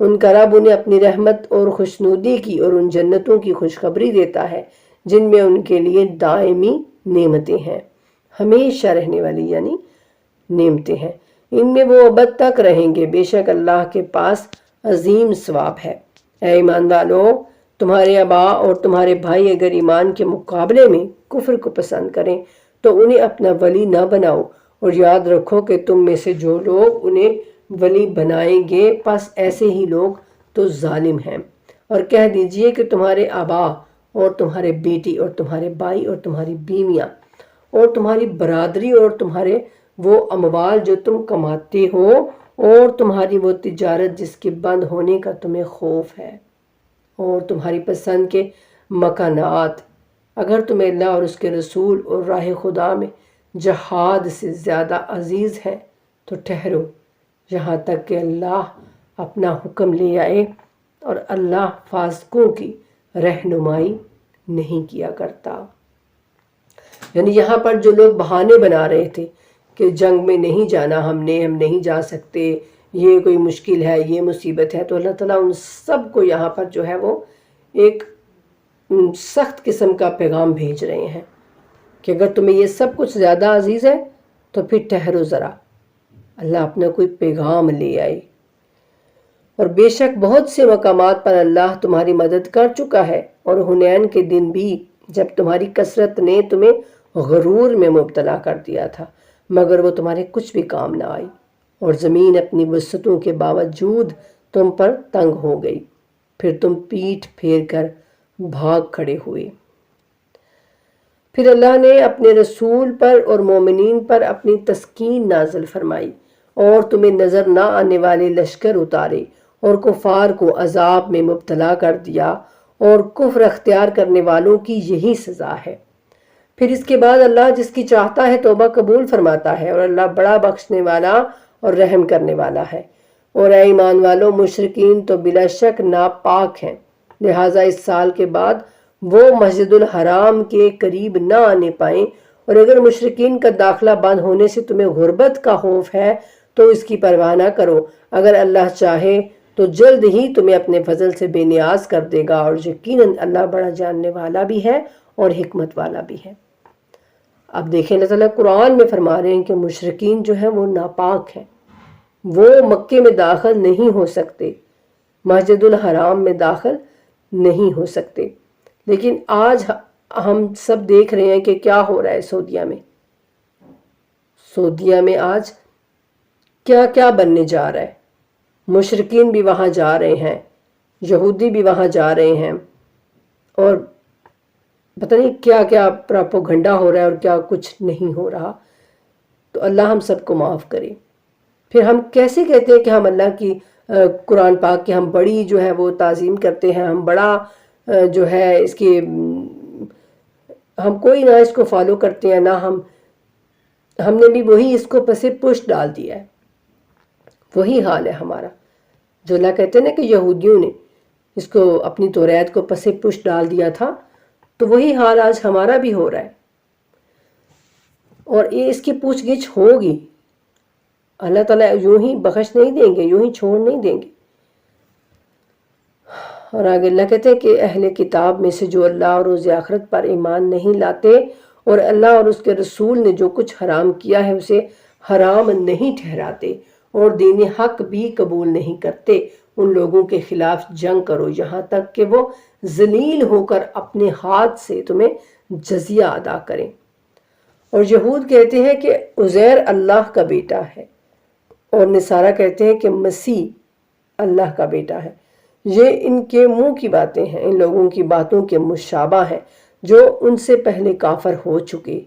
ان کا رب انہیں اپنی رحمت اور خوشنودی کی اور ان جنتوں کی خوشخبری دیتا ہے جن میں ان کے لیے دائمی نعمتیں ہیں، ہمیشہ رہنے والی یعنی نعمتیں ہیں، ان میں وہ ابد تک رہیں گے، بے شک اللہ کے پاس عظیم ثواب ہے۔ اے ایمان والو، تمہارے آبا اور تمہارے بھائی اگر ایمان کے مقابلے میں کفر کو پسند کریں تو انہیں اپنا ولی نہ بناؤ، اور یاد رکھو کہ تم میں سے جو لوگ انہیں ولی بنائیں گے پس ایسے ہی لوگ تو ظالم ہیں۔ اور کہہ دیجئے کہ تمہارے آبا اور تمہارے بیٹی اور تمہارے بھائی اور تمہاری بیویاں اور تمہاری برادری اور تمہارے وہ اموال جو تم کماتے ہو اور تمہاری وہ تجارت جس کے بند ہونے کا تمہیں خوف ہے اور تمہاری پسند کے مکانات، اگر تمہیں اللہ اور اس کے رسول اور راہ خدا میں جہاد سے زیادہ عزیز ہے تو ٹھہرو یہاں تک کہ اللہ اپنا حکم لے آئے، اور اللہ فاسقوں کی رہنمائی نہیں کیا کرتا۔ یعنی یہاں پر جو لوگ بہانے بنا رہے تھے کہ جنگ میں نہیں جانا ہم نہیں جا سکتے، یہ کوئی مشکل ہے، یہ مصیبت ہے، تو اللہ تعالیٰ ان سب کو یہاں پر جو ہے وہ ایک سخت قسم کا پیغام بھیج رہے ہیں کہ اگر تمہیں یہ سب کچھ زیادہ عزیز ہے تو پھر ٹھہرو ذرا، اللہ اپنا کوئی پیغام لے آئے۔ اور بے شک بہت سے مقامات پر اللہ تمہاری مدد کر چکا ہے، اور حنین کے دن بھی جب تمہاری کثرت نے تمہیں غرور میں مبتلا کر دیا تھا مگر وہ تمہارے کچھ بھی کام نہ آئی، اور زمین اپنی وسعتوں کے باوجود تم پر تنگ ہو گئی، پھر تم پیٹھ پھیر کر بھاگ کھڑے ہوئے۔ پھر اللہ نے اپنے رسول پر اور مومنین پر اپنی تسکین نازل فرمائی اور تمہیں نظر نہ آنے والے لشکر اتارے اور کفار کو عذاب میں مبتلا کر دیا، اور کفر اختیار کرنے والوں کی یہی سزا ہے۔ پھر اس کے بعد اللہ جس کی چاہتا ہے توبہ قبول فرماتا ہے، اور اللہ بڑا بخشنے والا اور رحم کرنے والا ہے۔ اور اے ایمان والو، مشرکین تو بلا شک ناپاک ہیں، لہٰذا اس سال کے بعد وہ مسجد الحرام کے قریب نہ آنے پائیں، اور اگر مشرکین کا داخلہ بند ہونے سے تمہیں غربت کا خوف ہے تو اس کی پرواہ نہ کرو، اگر اللہ چاہے تو جلد ہی تمہیں اپنے فضل سے بے نیاز کر دے گا، اور یقیناً اللہ بڑا جاننے والا بھی ہے اور حکمت والا بھی ہے۔ اب دیکھیں اللہ تعالیٰ قرآن میں فرما رہے ہیں کہ مشرکین جو ہیں وہ ناپاک ہیں، وہ مکے میں داخل نہیں ہو سکتے، مسجد الحرام میں داخل نہیں ہو سکتے۔ لیکن آج ہم سب دیکھ رہے ہیں کہ کیا ہو رہا ہے سعودیہ میں آج کیا کیا بننے جا رہا ہے۔ مشرکین بھی وہاں جا رہے ہیں، یہودی بھی وہاں جا رہے ہیں، اور پتہ نہیں کیا کیا پراپوگنڈا ہو رہا ہے اور کیا کچھ نہیں ہو رہا۔ تو اللہ ہم سب کو معاف کرے۔ پھر ہم کیسے کہتے ہیں کہ ہم اللہ کی قرآن پاک کی ہم بڑی جو ہے وہ تعظیم کرتے ہیں، ہم بڑا جو ہے اس کی ہم کوئی نہ اس کو فالو کرتے ہیں، نہ ہم نے بھی وہی اس کو پس پشت ڈال دیا ہے۔ وہی حال ہے ہمارا، جو اللہ کہتے ہیں نا کہ یہودیوں نے اس کو اپنی توریت کو پس پشت ڈال دیا تھا، تو وہی حال آج ہمارا بھی ہو رہا ہے، اور یہ اس کی پوچھ گچھ ہوگی۔ اللہ تعالیٰ یوں ہی بخش نہیں دیں گے، یوں ہی چھوڑ نہیں دیں گے۔ اور آگے اللہ کہتے ہیں کہ اہل کتاب میں سے جو اللہ اور روز آخرت پر ایمان نہیں لاتے اور اللہ اور اس کے رسول نے جو کچھ حرام کیا ہے اسے حرام نہیں ٹھہراتے اور دین حق بھی قبول نہیں کرتے، ان لوگوں کے خلاف جنگ کرو یہاں تک کہ وہ ذلیل ہو کر اپنے ہاتھ سے تمہیں جزیہ ادا کریں۔ اور یہود کہتے ہیں کہ عزیر اللہ کا بیٹا ہے، اور نصارہ کہتے ہیں کہ مسیح اللہ کا بیٹا ہے۔ یہ ان کے منہ کی باتیں ہیں، ان لوگوں کی باتوں کے مشابہ ہیں جو ان سے پہلے کافر ہو چکے،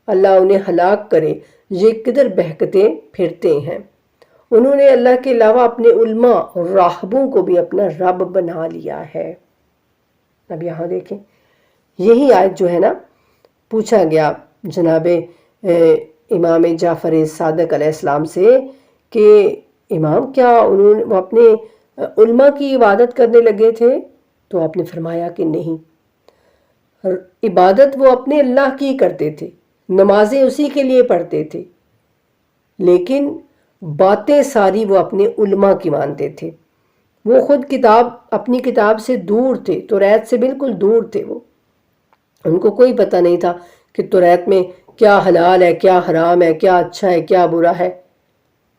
اللہ انہیں ہلاک کرے، یہ کدھر بہکتے پھرتے ہیں۔ انہوں نے اللہ کے علاوہ اپنے علماء اور راہبوں کو بھی اپنا رب بنا لیا ہے۔ اب یہاں دیکھیں، یہی آیت جو ہے نا، پوچھا گیا جناب امام جعفر صادق علیہ السلام سے کہ امام کیا وہ اپنے علماء کی عبادت کرنے لگے تھے؟ تو آپ نے فرمایا کہ نہیں، عبادت وہ اپنے اللہ کی کرتے تھے، نمازیں اسی کے لیے پڑھتے تھے، لیکن باتیں ساری وہ اپنے علماء کی مانتے تھے۔ وہ خود اپنی کتاب سے دور تھے، توریت سے بالکل دور تھے۔ وہ ان کو کوئی پتہ نہیں تھا کہ توریت میں کیا حلال ہے، کیا حرام ہے، کیا اچھا ہے، کیا برا ہے۔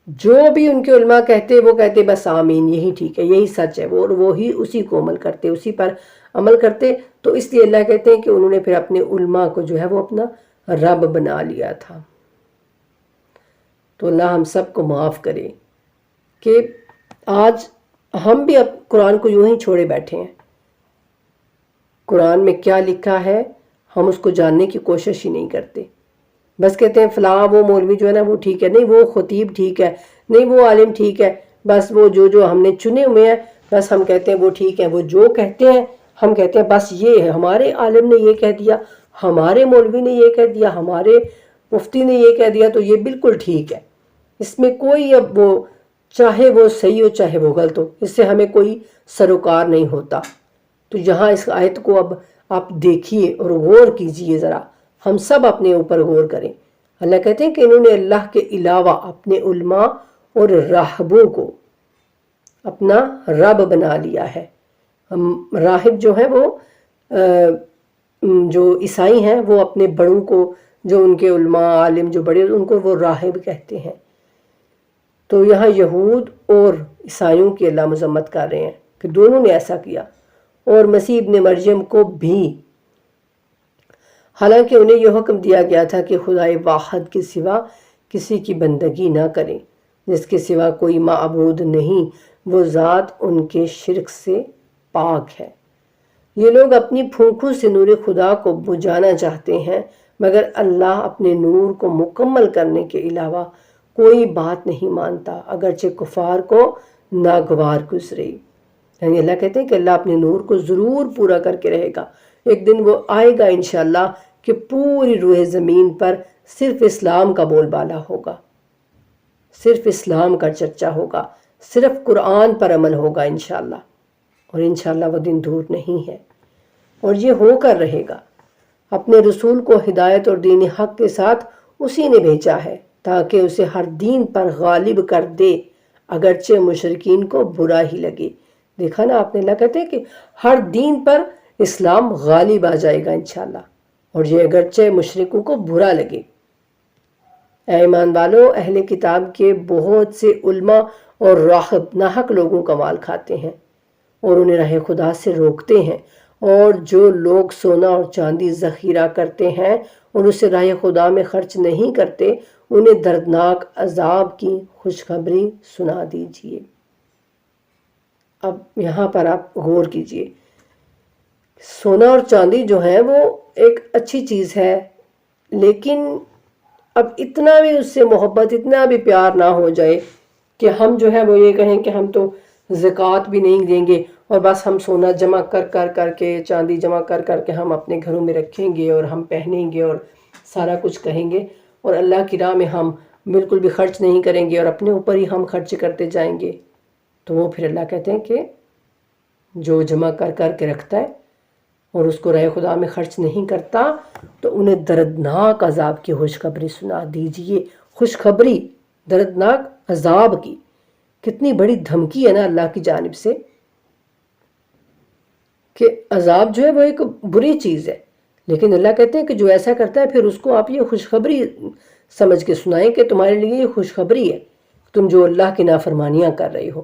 جو بھی ان کے علماء کہتے وہ کہتے بس آمین، یہی ٹھیک ہے، یہی سچ ہے، اور وہی اسی کو عمل کرتے، اسی پر عمل کرتے۔ تو اس لیے اللہ کہتے ہیں کہ انہوں نے پھر اپنے علماء کو جو ہے وہ اپنا رب بنا لیا تھا۔ تو اللہ ہم سب کو معاف کرے کہ آج ہم بھی اب قرآن کو یوں ہی چھوڑے بیٹھے ہیں۔ قرآن میں کیا لکھا ہے ہم اس کو جاننے کی کوشش ہی نہیں کرتے، بس کہتے ہیں فلاں وہ مولوی جو ہے نا وہ ٹھیک ہے، نہیں وہ خطیب ٹھیک ہے، نہیں وہ عالم ٹھیک ہے، بس وہ جو ہم نے چنے ہوئے ہیں بس ہم کہتے ہیں وہ ٹھیک ہے، وہ جو کہتے ہیں ہم کہتے ہیں بس یہ ہے، ہمارے عالم نے یہ کہہ دیا، ہمارے مولوی نے یہ کہہ دیا، ہمارے مفتی نے یہ کہہ دیا تو یہ بالکل ٹھیک ہے۔ اس میں کوئی اب وہ چاہے وہ صحیح ہو چاہے وہ غلط ہو، اس سے ہمیں کوئی سروکار نہیں ہوتا۔ تو یہاں اس آیت کو اب آپ دیکھیے اور غور کیجئے، ذرا ہم سب اپنے اوپر غور کریں۔ اللہ کہتے ہیں کہ انہوں نے اللہ کے علاوہ اپنے علماء اور راہبوں کو اپنا رب بنا لیا ہے۔ راہب جو ہے وہ جو عیسائی ہیں وہ اپنے بڑوں کو، جو ان کے علماء عالم جو بڑے ان کو وہ راہب کہتے ہیں۔ تو یہاں یہود اور عیسائیوں کی اللہ مذمت کر رہے ہیں کہ دونوں نے ایسا کیا، اور مسیح ابن مریم کو بھی، حالانکہ انہیں یہ حکم دیا گیا تھا کہ خدائے واحد کے سوا کسی کی بندگی نہ کریں، جس کے سوا کوئی معبود نہیں، وہ ذات ان کے شرک سے پاک ہے۔ یہ لوگ اپنی پھونکوں سے نور خدا کو بجھانا چاہتے ہیں، مگر اللہ اپنے نور کو مکمل کرنے کے علاوہ کوئی بات نہیں مانتا، اگرچہ کفار کو ناگوار گزرے۔ یعنی اللہ کہتے ہیں کہ اللہ اپنے نور کو ضرور پورا کر کے رہے گا۔ ایک دن وہ آئے گا انشاءاللہ کہ پوری روح زمین پر صرف اسلام کا بول بالا ہوگا، صرف اسلام کا چرچا ہوگا، صرف قرآن پر عمل ہوگا انشاءاللہ، اور انشاءاللہ وہ دن دور نہیں ہے، اور یہ ہو کر رہے گا۔ اپنے رسول کو ہدایت اور دین حق کے ساتھ اسی نے بھیجا ہے تاکہ اسے ہر دین پر غالب کر دے، اگرچہ مشرکین کو برا ہی لگے۔ دیکھا نا آپ نے، اللہ کہتے ہیں کہ ہر دین پر اسلام غالب آ جائے گا انشاءاللہ، اور یہ اگرچہ مشرکوں کو برا لگے۔ اے ایمان والو، اہل کتاب کے بہت سے علماء اور راہب ناحق لوگوں کا مال کھاتے ہیں اور انہیں راہ خدا سے روکتے ہیں، اور جو لوگ سونا اور چاندی ذخیرہ کرتے ہیں اور اسے راہ خدا میں خرچ نہیں کرتے، انہیں دردناک عذاب کی خوشخبری سنا دیجیے۔ اب یہاں پر آپ غور کیجئے، سونا اور چاندی جو ہے وہ ایک اچھی چیز ہے، لیکن اب اتنا بھی اس سے محبت، اتنا بھی پیار نہ ہو جائے کہ ہم جو ہے وہ یہ کہیں کہ ہم تو زکوٰۃ بھی نہیں دیں گے، اور بس ہم سونا جمع کر کے، چاندی جمع کر کے ہم اپنے گھروں میں رکھیں گے اور ہم پہنیں گے اور سارا کچھ کہیں گے، اور اللہ کی راہ میں ہم بالکل بھی خرچ نہیں کریں گے اور اپنے اوپر ہی ہم خرچ کرتے جائیں گے۔ تو وہ پھر اللہ کہتے ہیں کہ جو جمع کر کے رکھتا ہے اور اس کو راہ خدا میں خرچ نہیں کرتا، تو انہیں دردناک عذاب کی خوشخبری سنا دیجئے۔ خوشخبری دردناک عذاب کی، کتنی بڑی دھمکی ہے نا اللہ کی جانب سے، کہ عذاب جو ہے وہ ایک بری چیز ہے، لیکن اللہ کہتے ہیں کہ جو ایسا کرتا ہے پھر اس کو آپ یہ خوشخبری سمجھ کے سنائیں کہ تمہارے لیے یہ خوشخبری ہے، تم جو اللہ کی نافرمانیاں کر رہے ہو،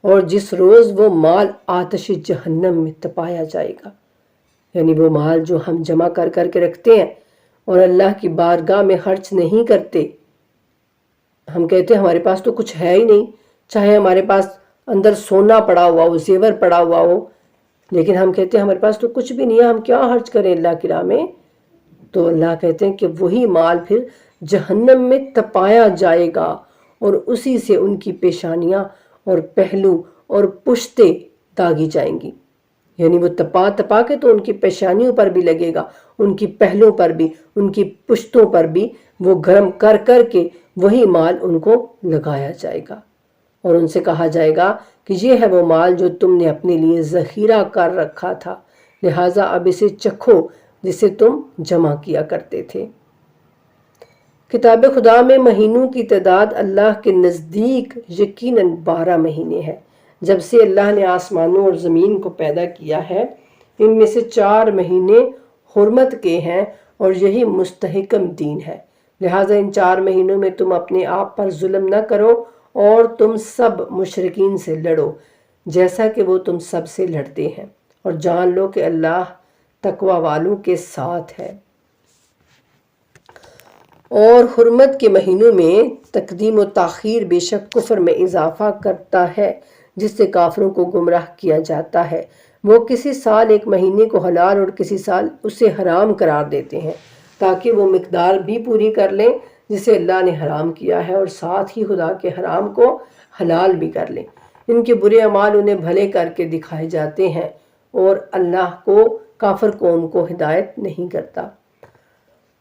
اور جس روز وہ مال آتش جہنم میں تپایا جائے گا۔ یعنی وہ مال جو ہم جمع کر کے رکھتے ہیں اور اللہ کی بارگاہ میں خرچ نہیں کرتے، ہم کہتے ہیں ہمارے پاس تو کچھ ہے ہی نہیں، چاہے ہمارے پاس اندر سونا پڑا ہوا ہو، زیور پڑا ہوا ہو، لیکن ہم کہتے ہیں ہمارے پاس تو کچھ بھی نہیں ہے، ہم کیا خرچ کریں اللہ کی راہ میں؟ تو اللہ کہتے ہیں کہ وہی مال پھر جہنم میں تپایا جائے گا، اور اسی سے ان کی پیشانیاں اور پہلو اور پشتیں داغی جائیں گی۔ یعنی وہ تپا تپا کے تو ان کی پیشانیوں پر بھی لگے گا، ان کی پہلوں پر بھی، ان کی پشتوں پر بھی وہ گرم کر کر کے وہی مال ان کو لگایا جائے گا، اور ان سے کہا جائے گا کہ یہ ہے وہ مال جو تم نے اپنے لیے ذخیرہ کر رکھا تھا، لہٰذا اب اسے چکھو جسے تم جمع کیا کرتے تھے۔ کتاب خدا میں مہینوں کی تعداد اللہ کے نزدیک یقیناً 12 مہینے ہے۔ جب سے اللہ نے آسمانوں اور زمین کو پیدا کیا ہے، ان میں سے 4 مہینے حرمت کے ہیں اور یہی مستحکم دین ہے، لہٰذا ان 4 مہینوں میں تم اپنے آپ پر ظلم نہ کرو اور تم سب مشرکین سے لڑو جیسا کہ وہ تم سب سے لڑتے ہیں، اور جان لو کہ اللہ تقوی والوں کے ساتھ ہے۔ اور حرمت کے مہینوں میں تقدیم و تاخیر بے شک کفر میں اضافہ کرتا ہے، جس سے کافروں کو گمراہ کیا جاتا ہے۔ وہ کسی سال ایک مہینے کو حلال اور کسی سال اسے حرام قرار دیتے ہیں تاکہ وہ مقدار بھی پوری کر لیں جسے اللہ نے حرام کیا ہے، اور ساتھ ہی خدا کے حرام کو حلال بھی کر لیں۔ ان کے برے اعمال انہیں بھلے کر کے دکھائے جاتے ہیں، اور اللہ کو کافر قوم کو ہدایت نہیں کرتا۔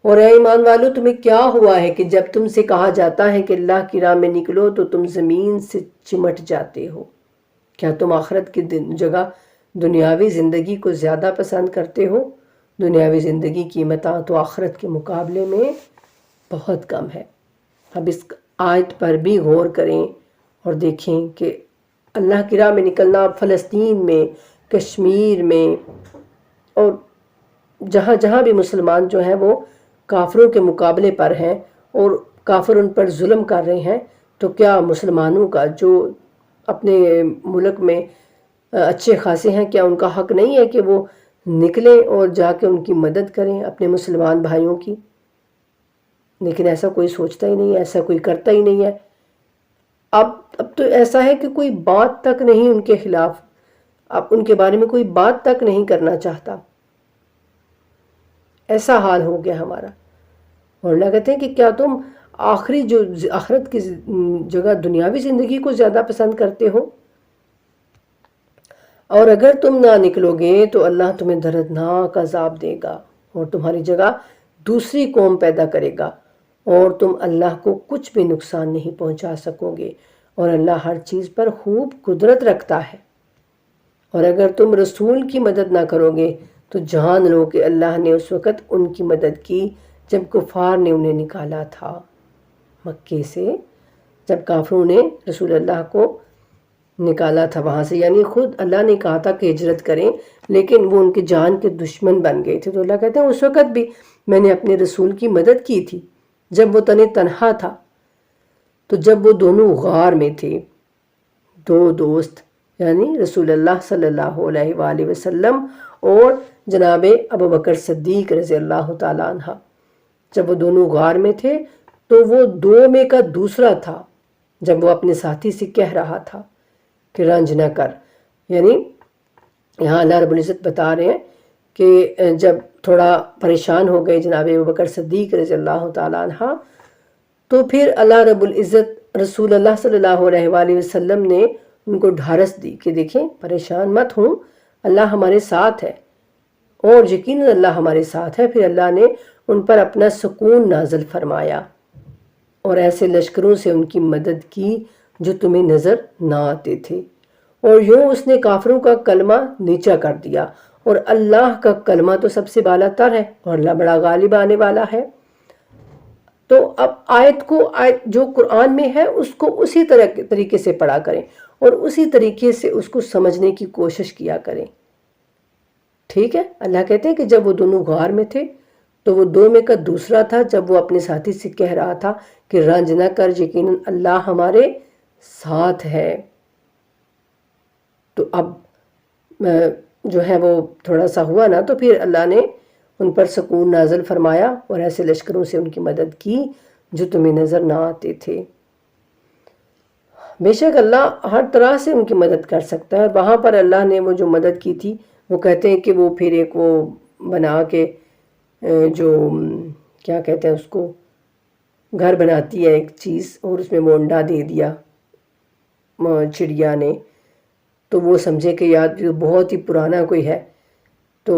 اور اے ایمان والو، تمہیں کیا ہوا ہے کہ جب تم سے کہا جاتا ہے کہ اللہ کی راہ میں نکلو تو تم زمین سے چمٹ جاتے ہو؟ کیا تم آخرت کی جگہ دنیاوی زندگی کو زیادہ پسند کرتے ہو؟ دنیاوی زندگی کی متاع تو آخرت کے مقابلے میں بہت کم ہے۔ اب اس آیت پر بھی غور کریں اور دیکھیں کہ اللہ کی راہ میں نکلنا فلسطین میں، کشمیر میں، اور جہاں جہاں بھی مسلمان جو ہیں وہ کافروں کے مقابلے پر ہیں اور کافر ان پر ظلم کر رہے ہیں، تو کیا مسلمانوں کا جو اپنے ملک میں اچھے خاصے ہیں، کیا ان کا حق نہیں ہے کہ وہ نکلیں اور جا کے ان کی مدد کریں اپنے مسلمان بھائیوں کی؟ لیکن ایسا کوئی سوچتا ہی نہیں ہے، ایسا کوئی کرتا ہی نہیں ہے۔ اب تو ایسا ہے کہ کوئی بات تک نہیں ان کے خلاف، اب ان کے بارے میں کوئی بات تک نہیں کرنا چاہتا، ایسا حال ہو گیا ہمارا۔ اور اللہ کہتے ہیں کہ کیا تم آخرت کی جگہ دنیاوی زندگی کو زیادہ پسند کرتے ہو؟ اور اگر تم نہ نکلو گے تو اللہ تمہیں دردناک عذاب دے گا اور تمہاری جگہ دوسری قوم پیدا کرے گا، اور تم اللہ کو کچھ بھی نقصان نہیں پہنچا سکو گے، اور اللہ ہر چیز پر خوب قدرت رکھتا ہے۔ اور اگر تم رسول کی مدد نہ کرو گے تو جان لو کہ اللہ نے اس وقت ان کی مدد کی جب کفار نے انہیں نکالا تھا مکے سے، جب کافروں نے رسول اللہ کو نکالا تھا وہاں سے، یعنی خود اللہ نے کہا تھا کہ ہجرت کریں، لیکن وہ ان کے جان کے دشمن بن گئے تھے۔ تو اللہ کہتے ہیں اس وقت بھی میں نے اپنے رسول کی مدد کی تھی جب وہ تنہا تھا۔ تو جب وہ دونوں غار میں تھے، 2 دوست یعنی رسول اللہ صلی اللہ علیہ وآلہ وسلم اور جناب ابو بکر صدیق رضی اللہ تعالیٰ عنہ، جب وہ دونوں غار میں تھے تو وہ 2 میں کا دوسرا تھا، جب وہ اپنے ساتھی سے کہہ رہا تھا کہ رنج نہ کر، یعنی یہاں اللہ رب العزت بتا رہے ہیں کہ جب تھوڑا پریشان ہو گئے جناب ابو بکر صدیق رضی اللہ تعالیٰ عنہ، تو پھر اللہ رب العزت رسول اللہ صلی اللہ علیہ وآلہ وسلم نے ان کو ڈھارس دی کہ دیکھیں پریشان مت ہوں، اللہ ہمارے ساتھ ہے، اور یقیناً اللہ ہمارے ساتھ ہے۔ پھر اللہ نے ان پر اپنا سکون نازل فرمایا اور ایسے لشکروں سے ان کی مدد کی جو تمہیں نظر نہ آتے تھے، اور یوں اس نے کافروں کا کلمہ نیچا کر دیا، اور اللہ کا کلمہ تو سب سے بالا تر ہے اور اللہ بڑا غالب آنے والا ہے۔ تو اب آیت جو قرآن میں ہے اس کو اسی طریقے سے پڑھا کریں اور اسی طریقے سے اس کو سمجھنے کی کوشش کیا کریں، ٹھیک ہے؟ اللہ کہتے ہیں کہ جب وہ دونوں غار میں تھے تو وہ 2 میں کا دوسرا تھا، جب وہ اپنے ساتھی سے کہہ رہا تھا کہ رنج نہ کر، یقیناً اللہ ہمارے ساتھ ہے۔ تو اب جو ہے وہ تھوڑا سا ہوا نا، تو پھر اللہ نے ان پر سکون نازل فرمایا اور ایسے لشکروں سے ان کی مدد کی جو تمہیں نظر نہ آتے تھے۔ بے شک اللہ ہر طرح سے ان کی مدد کر سکتا ہے، اور وہاں پر اللہ نے وہ جو مدد کی تھی، وہ کہتے ہیں کہ وہ پھر ایک وہ بنا کے جو کیا کہتے ہیں اس کو، گھر بناتی ہے ایک چیز، اور اس میں وہ انڈا دے دیا چڑیا نے، تو وہ سمجھے کہ یار جو بہت ہی پرانا کوئی ہے تو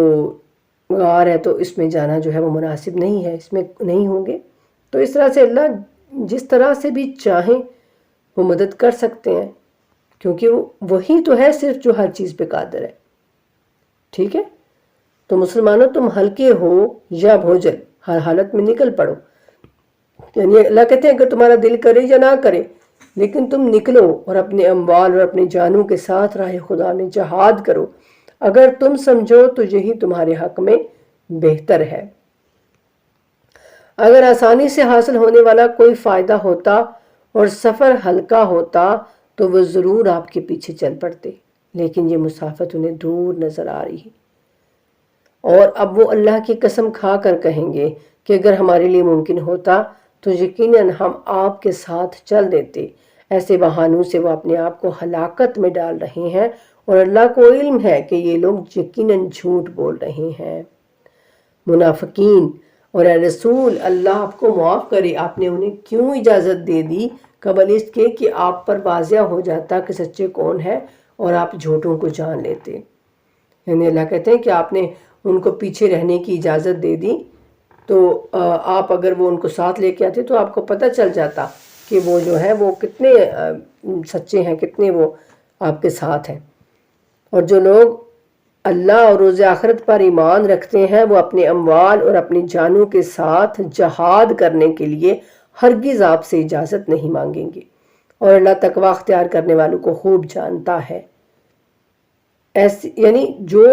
غار ہے، تو اس میں جانا جو ہے وہ مناسب نہیں ہے، اس میں نہیں ہوں گے۔ تو اس طرح سے اللہ جس طرح سے بھی چاہیں وہ مدد کر سکتے ہیں، کیونکہ وہی تو ہے صرف جو ہر چیز پہ قادر ہے۔ ٹھیک ہے، تو مسلمانوں تم ہلکے ہو یا بھوجل ہر حالت میں نکل پڑو، یعنی اللہ کہتے ہیں کہ تمہارا دل کرے یا نہ کرے لیکن تم نکلو اور اپنے اموال اور اپنی جانوں کے ساتھ راہ خدا میں جہاد کرو، اگر تم سمجھو تو یہی تمہارے حق میں بہتر ہے۔ اگر آسانی سے حاصل ہونے والا کوئی فائدہ ہوتا اور سفر ہلکا ہوتا تو وہ ضرور آپ کے پیچھے چل پڑتے، لیکن یہ مسافت انہیں دور نظر آ رہی ہے۔ اور اب وہ اللہ کی قسم کھا کر کہیں گے کہ اگر ہمارے لیے ممکن ہوتا تو یقیناً ہم آپ کے ساتھ چل دیتے۔ ایسے بہانوں سے وہ اپنے آپ کو ہلاکت میں ڈال رہے ہیں، اور اللہ کو علم ہے کہ یہ لوگ یقیناً جھوٹ بول رہے ہیں۔ منافقین اور اے رسول، اللہ آپ کو معاف کرے، آپ نے انہیں کیوں اجازت دے دی قبل اس کے کہ آپ پر واضح ہو جاتا کہ سچے کون ہے اور آپ جھوٹوں کو جان لیتے۔ یعنی اللہ کہتے ہیں کہ آپ نے ان کو پیچھے رہنے کی اجازت دے دی، تو آپ اگر وہ ان کو ساتھ لے کے آتے تو آپ کو پتہ چل جاتا کہ وہ جو ہے وہ کتنے سچے ہیں، کتنے وہ آپ کے ساتھ ہیں۔ اور جو لوگ اللہ اور روز آخرت پر ایمان رکھتے ہیں وہ اپنے اموال اور اپنی جانوں کے ساتھ جہاد کرنے کے لیے ہرگز آپ سے اجازت نہیں مانگیں گے، اور اللہ تقوی اختیار کرنے والوں کو خوب جانتا ہے۔ یعنی جو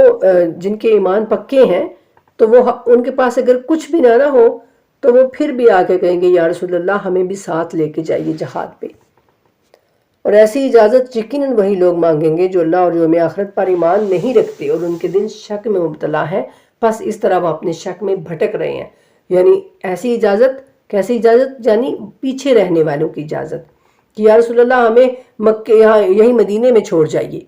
جن کے ایمان پکے ہیں تو وہ ان کے پاس اگر کچھ بھی نہ ہو تو وہ پھر بھی آ کے کہیں گے یا رسول اللہ ہمیں بھی ساتھ لے کے جائیے جہاد پہ۔ اور ایسی اجازت یقیناً وہی لوگ مانگیں گے جو اللہ اور یوم آخرت پر ایمان نہیں رکھتے اور ان کے دل شک میں مبتلا ہیں، بس اس طرح وہ اپنے شک میں بھٹک رہے ہیں۔ یعنی ایسی اجازت، کیسی اجازت؟ یعنی پیچھے رہنے والوں کی اجازت کہ یا رسول اللہ ہمیں مکے یہی مدینے میں چھوڑ جائیے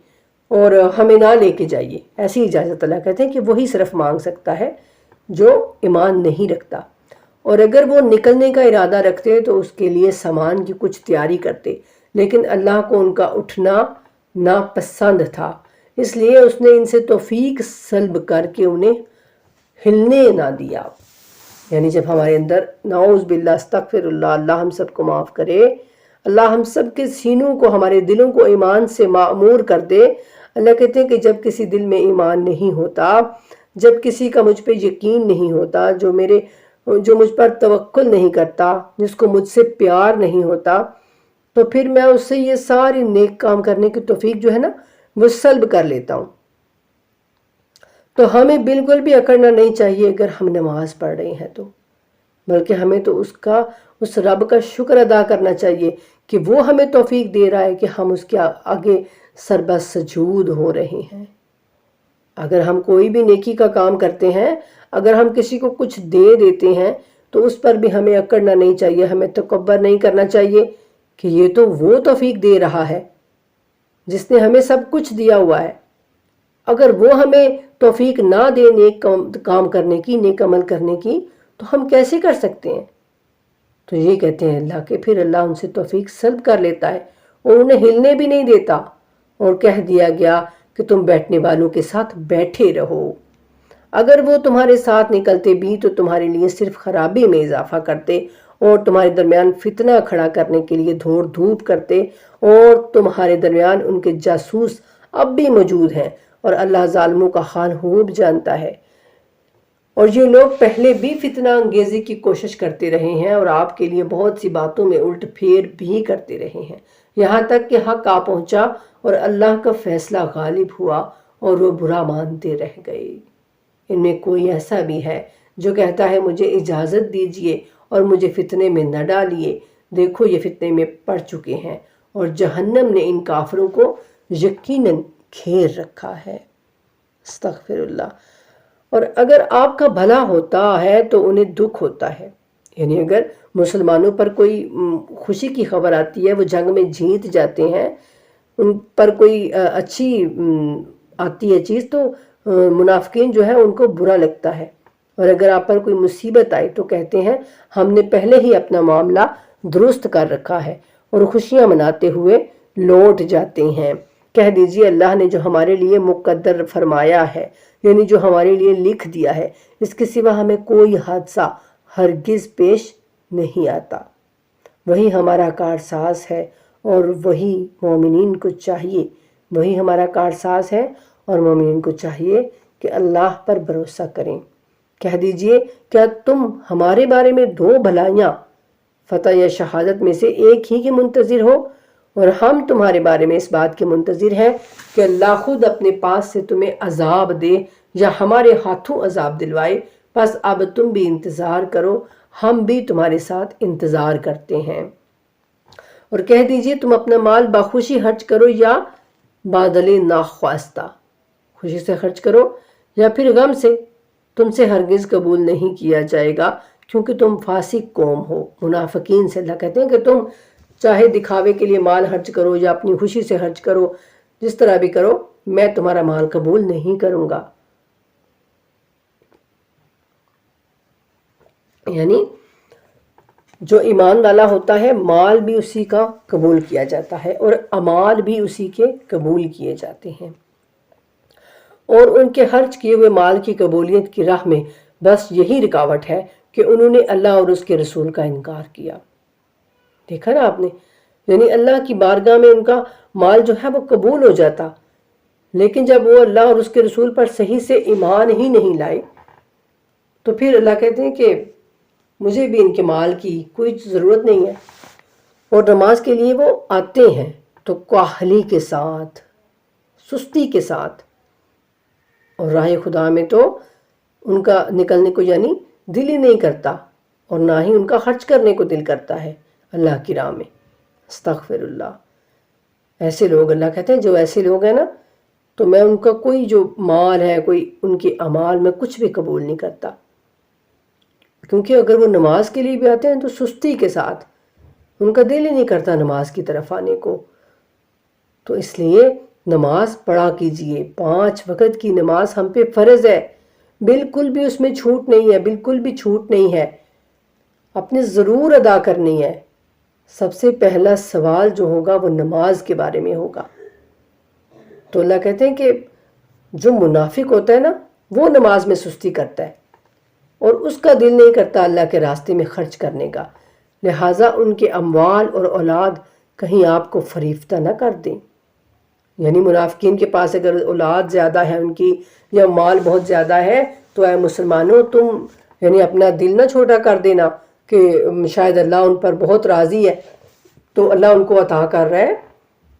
اور ہمیں نہ لے کے جائیے۔ ایسی اجازت اللہ کہتے ہیں کہ وہی صرف مانگ سکتا ہے جو ایمان نہیں رکھتا، اور اگر وہ نکلنے کا ارادہ رکھتے تو اس کے لیے سامان کی کچھ تیاری کرتے، لیکن اللہ کو ان کا اٹھنا ناپسند تھا، اس لیے اس نے ان سے توفیق سلب کر کے انہیں ہلنے نہ دیا۔ یعنی جب ہمارے اندر نعوذ باللہ استغفر اللہ، اللہ ہم سب کو معاف کرے، اللہ ہم سب کے سینوں کو، ہمارے دلوں کو ایمان سے معمور کر دے۔ اللہ کہتے ہیں کہ جب کسی دل میں ایمان نہیں ہوتا، جب کسی کا مجھ پہ یقین نہیں ہوتا، جو مجھ پر توکل نہیں کرتا، جس کو مجھ سے پیار نہیں ہوتا، تو پھر میں اس سے یہ ساری نیک کام کرنے کی توفیق جو ہے نا وہ سلب کر لیتا ہوں۔ تو ہمیں بالکل بھی اکڑنا نہیں چاہیے اگر ہم نماز پڑھ رہے ہیں تو، بلکہ ہمیں تو اس رب کا شکر ادا کرنا چاہیے کہ وہ ہمیں توفیق دے رہا ہے کہ ہم اس کے آگے سربہ سجود ہو رہے ہیں۔ اگر ہم کوئی بھی نیکی کا کام کرتے ہیں، اگر ہم کسی کو کچھ دے دیتے ہیں تو اس پر بھی ہمیں اکڑنا نہیں چاہیے، ہمیں تکبر نہیں کرنا چاہیے کہ یہ تو وہ توفیق دے رہا ہے جس نے ہمیں سب کچھ دیا ہوا ہے۔ اگر وہ ہمیں توفیق نہ دے نیک کام کرنے کی، نیک عمل کرنے کی، تو ہم کیسے کر سکتے ہیں؟ تو یہ کہتے ہیں اللہ کہ پھر اللہ ان سے توفیق سلب کر لیتا ہے اور انہیں ہلنے بھی نہیں دیتا، اور کہہ دیا گیا کہ تم بیٹھنے والوں کے ساتھ بیٹھے رہو۔ اگر وہ تمہارے ساتھ نکلتے بھی تو تمہارے لیے صرف خرابی میں اضافہ کرتے اور تمہارے درمیان فتنہ کھڑا کرنے کے لیے دھوڑ دھوپ کرتے، اور تمہارے درمیان ان کے جاسوس اب بھی موجود ہیں، اور اللہ ظالموں کا حال خوب جانتا ہے۔ اور یہ لوگ پہلے بھی فتنہ انگیزی کی کوشش کرتے رہے ہیں اور آپ کے لیے بہت سی باتوں میں الٹ پھیر بھی کرتے رہے ہیں، یہاں تک کہ حق آ پہنچا اور اللہ کا فیصلہ غالب ہوا اور وہ برا مانتے رہ گئے۔ ان میں کوئی ایسا بھی ہے جو کہتا ہے مجھے اجازت دیجیے اور مجھے فتنے میں نہ ڈالیے، دیکھو یہ فتنے میں پڑ چکے ہیں اور جہنم نے ان کافروں کو یقیناً گھیر رکھا ہے۔ استغفر اللہ۔ اور اگر آپ کا بھلا ہوتا ہے تو انہیں دکھ ہوتا ہے، یعنی اگر مسلمانوں پر کوئی خوشی کی خبر آتی ہے، وہ جنگ میں جیت جاتے ہیں، ان پر کوئی اچھی آتی ہے چیز، تو منافقین جو ہے ان کو برا لگتا ہے، اور اگر آپ پر کوئی مصیبت آئی تو کہتے ہیں ہم نے پہلے ہی اپنا معاملہ درست کر رکھا ہے، اور خوشیاں مناتے ہوئے لوٹ جاتے ہیں۔ کہہ دیجئے اللہ نے جو ہمارے لیے مقدر فرمایا ہے، یعنی جو ہمارے لیے لکھ دیا ہے، اس کے سوا ہمیں کوئی حادثہ ہرگز پیش نہیں آتا۔ وہی ہمارا کارساز ہے اور وہی مومنین کو چاہیے، وہی ہمارا کارساز ہے اور مومنین کو چاہیے کہ اللہ پر بھروسہ کریں۔ کہہ دیجئے کیا تم ہمارے بارے میں 2 بھلائیاں، فتح یا شہادت میں سے ایک ہی کے منتظر ہو، اور ہم تمہارے بارے میں اس بات کے منتظر ہیں کہ اللہ خود اپنے پاس سے تمہیں عذاب دے یا ہمارے ہاتھوں عذاب دلوائے، پس اب تم بھی انتظار کرو، ہم بھی تمہارے ساتھ انتظار کرتے ہیں۔ اور کہہ دیجئے تم اپنا مال بخوشی خرچ کرو یا بادل ناخواستہ، خوشی سے خرچ کرو یا پھر غم سے، تم سے ہرگز قبول نہیں کیا جائے گا، کیونکہ تم فاسق قوم ہو۔ منافقین سے اللہ کہتے ہیں کہ تم چاہے دکھاوے کے لیے مال خرچ کرو یا اپنی خوشی سے خرچ کرو، جس طرح بھی کرو، میں تمہارا مال قبول نہیں کروں گا۔ یعنی جو ایمان والا ہوتا ہے مال بھی اسی کا قبول کیا جاتا ہے اور اعمال بھی اسی کے قبول کیے جاتے ہیں، اور ان کے خرچ کیے ہوئے مال کی قبولیت کی راہ میں بس یہی رکاوٹ ہے کہ انہوں نے اللہ اور اس کے رسول کا انکار کیا۔ دیکھا نا آپ نے، یعنی اللہ کی بارگاہ میں ان کا مال جو ہے وہ قبول ہو جاتا، لیکن جب وہ اللہ اور اس کے رسول پر صحیح سے ایمان ہی نہیں لائے تو پھر اللہ کہتے ہیں کہ مجھے بھی ان کے مال کی کوئی ضرورت نہیں ہے۔ اور نماز کے لیے وہ آتے ہیں تو کاہلی کے ساتھ، سستی کے ساتھ، اور راہ خدا میں تو ان کا نکلنے کو یعنی دل ہی نہیں کرتا، اور نہ ہی ان کا خرچ کرنے کو دل کرتا ہے اللہ کی راہ میں۔ استغفر اللہ۔ ایسے لوگ، اللہ کہتے ہیں جو ایسے لوگ ہیں نا، تو میں ان کا کوئی جو مال ہے، کوئی ان کے اعمال میں کچھ بھی قبول نہیں کرتا، کیونکہ اگر وہ نماز کے لیے بھی آتے ہیں تو سستی کے ساتھ، ان کا دل ہی نہیں کرتا نماز کی طرف آنے کو۔ تو اس لیے نماز پڑھا کیجئے، 5 وقت کی نماز ہم پہ فرض ہے، بالکل بھی اس میں چھوٹ نہیں ہے، بالکل بھی چھوٹ نہیں ہے، اپنے ضرور ادا کرنی ہے۔ سب سے پہلا سوال جو ہوگا وہ نماز کے بارے میں ہوگا۔ تو اللہ کہتے ہیں کہ جو منافق ہوتا ہے نا، وہ نماز میں سستی کرتا ہے اور اس کا دل نہیں کرتا اللہ کے راستے میں خرچ کرنے کا، لہٰذا ان کے اموال اور اولاد کہیں آپ کو فریفتہ نہ کر دیں۔ یعنی منافقین کے پاس اگر اولاد زیادہ ہے ان کی، یا مال بہت زیادہ ہے، تو اے مسلمانوں تم یعنی اپنا دل نہ چھوٹا کر دینا کہ شاید اللہ ان پر بہت راضی ہے تو اللہ ان کو عطا کر رہا ہے۔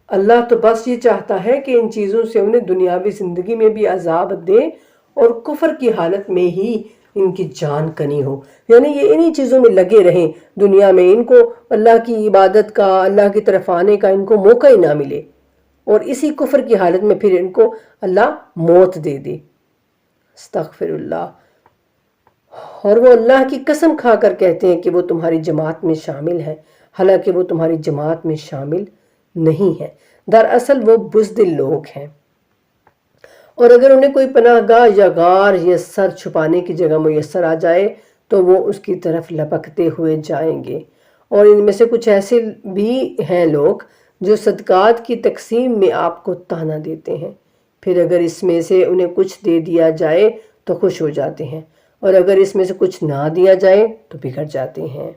اللہ تو بس یہ چاہتا ہے کہ ان چیزوں سے انہیں دنیاوی زندگی میں بھی عذاب دے اور کفر کی حالت میں ہی ان کی جان کنی ہو، یعنی یہ انہی چیزوں میں لگے رہیں دنیا میں، ان کو اللہ کی عبادت کا، اللہ کی طرف آنے کا ان کو موقع ہی نہ ملے، اور اسی کفر کی حالت میں پھر ان کو اللہ موت دے دے۔ استغفر اللہ۔ اور وہ اللہ کی قسم کھا کر کہتے ہیں کہ وہ تمہاری جماعت میں شامل ہے، حالانکہ وہ تمہاری جماعت میں شامل نہیں ہے، دراصل وہ بزدل لوگ ہیں۔ اور اگر انہیں کوئی پناہ گاہ یا غار یا سر چھپانے کی جگہ میسر آ جائے تو وہ اس کی طرف لپکتے ہوئے جائیں گے۔ اور ان میں سے کچھ ایسے بھی ہیں لوگ جو صدقات کی تقسیم میں آپ کو طعنہ دیتے ہیں، پھر اگر اس میں سے انہیں کچھ دے دیا جائے تو خوش ہو جاتے ہیں، اور اگر اس میں سے کچھ نہ دیا جائے تو بگڑ جاتے ہیں۔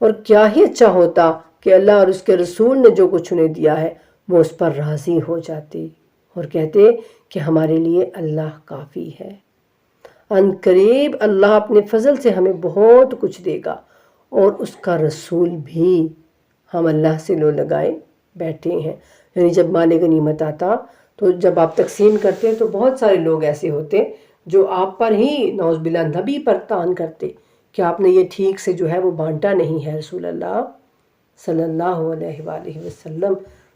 اور کیا ہی اچھا ہوتا کہ اللہ اور اس کے رسول نے جو کچھ انہیں دیا ہے وہ اس پر راضی ہو جاتے اور کہتے کہ ہمارے لیے اللہ کافی ہے۔ ان قریب اللہ اپنے فضل سے ہمیں بہت کچھ دے گا، اور اس کا رسول بھی۔ ہم اللہ سے لو لگائے بیٹھے ہیں، یعنی جب مال غنیمت آتا تو جب آپ تقسیم کرتے تو بہت سارے لوگ ایسے ہوتے جو آپ پر ہی نعوذ باللہ نبی پر طعن کرتے کہ آپ نے یہ ٹھیک سے جو ہے وہ بانٹا نہیں ہے رسول اللہ صلی اللہ علیہ وآلہ وسلم۔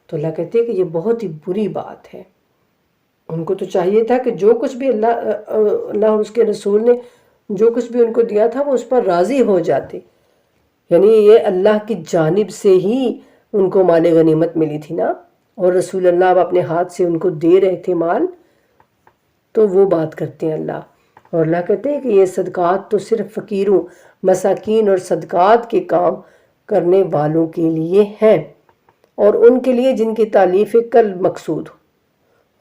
تو اللہ کہتے ہیں کہ یہ بہت ہی بری بات ہے۔ ان کو تو چاہیے تھا کہ جو کچھ بھی اللہ اور اس کے رسول نے جو کچھ بھی ان کو دیا تھا وہ اس پر راضی ہو جاتے، یعنی یہ اللہ کی جانب سے ہی ان کو مال غنیمت ملی تھی نا، اور رسول اللہ اب اپنے ہاتھ سے ان کو دے رہے تھے مال، تو وہ بات کرتے ہیں اللہ۔ اور اللہ کہتے ہیں کہ یہ صدقات تو صرف فقیروں، مساکین اور صدقات کے کام کرنے والوں کے لیے ہیں، اور ان کے لیے جن کی تالیف کل مقصود ہو،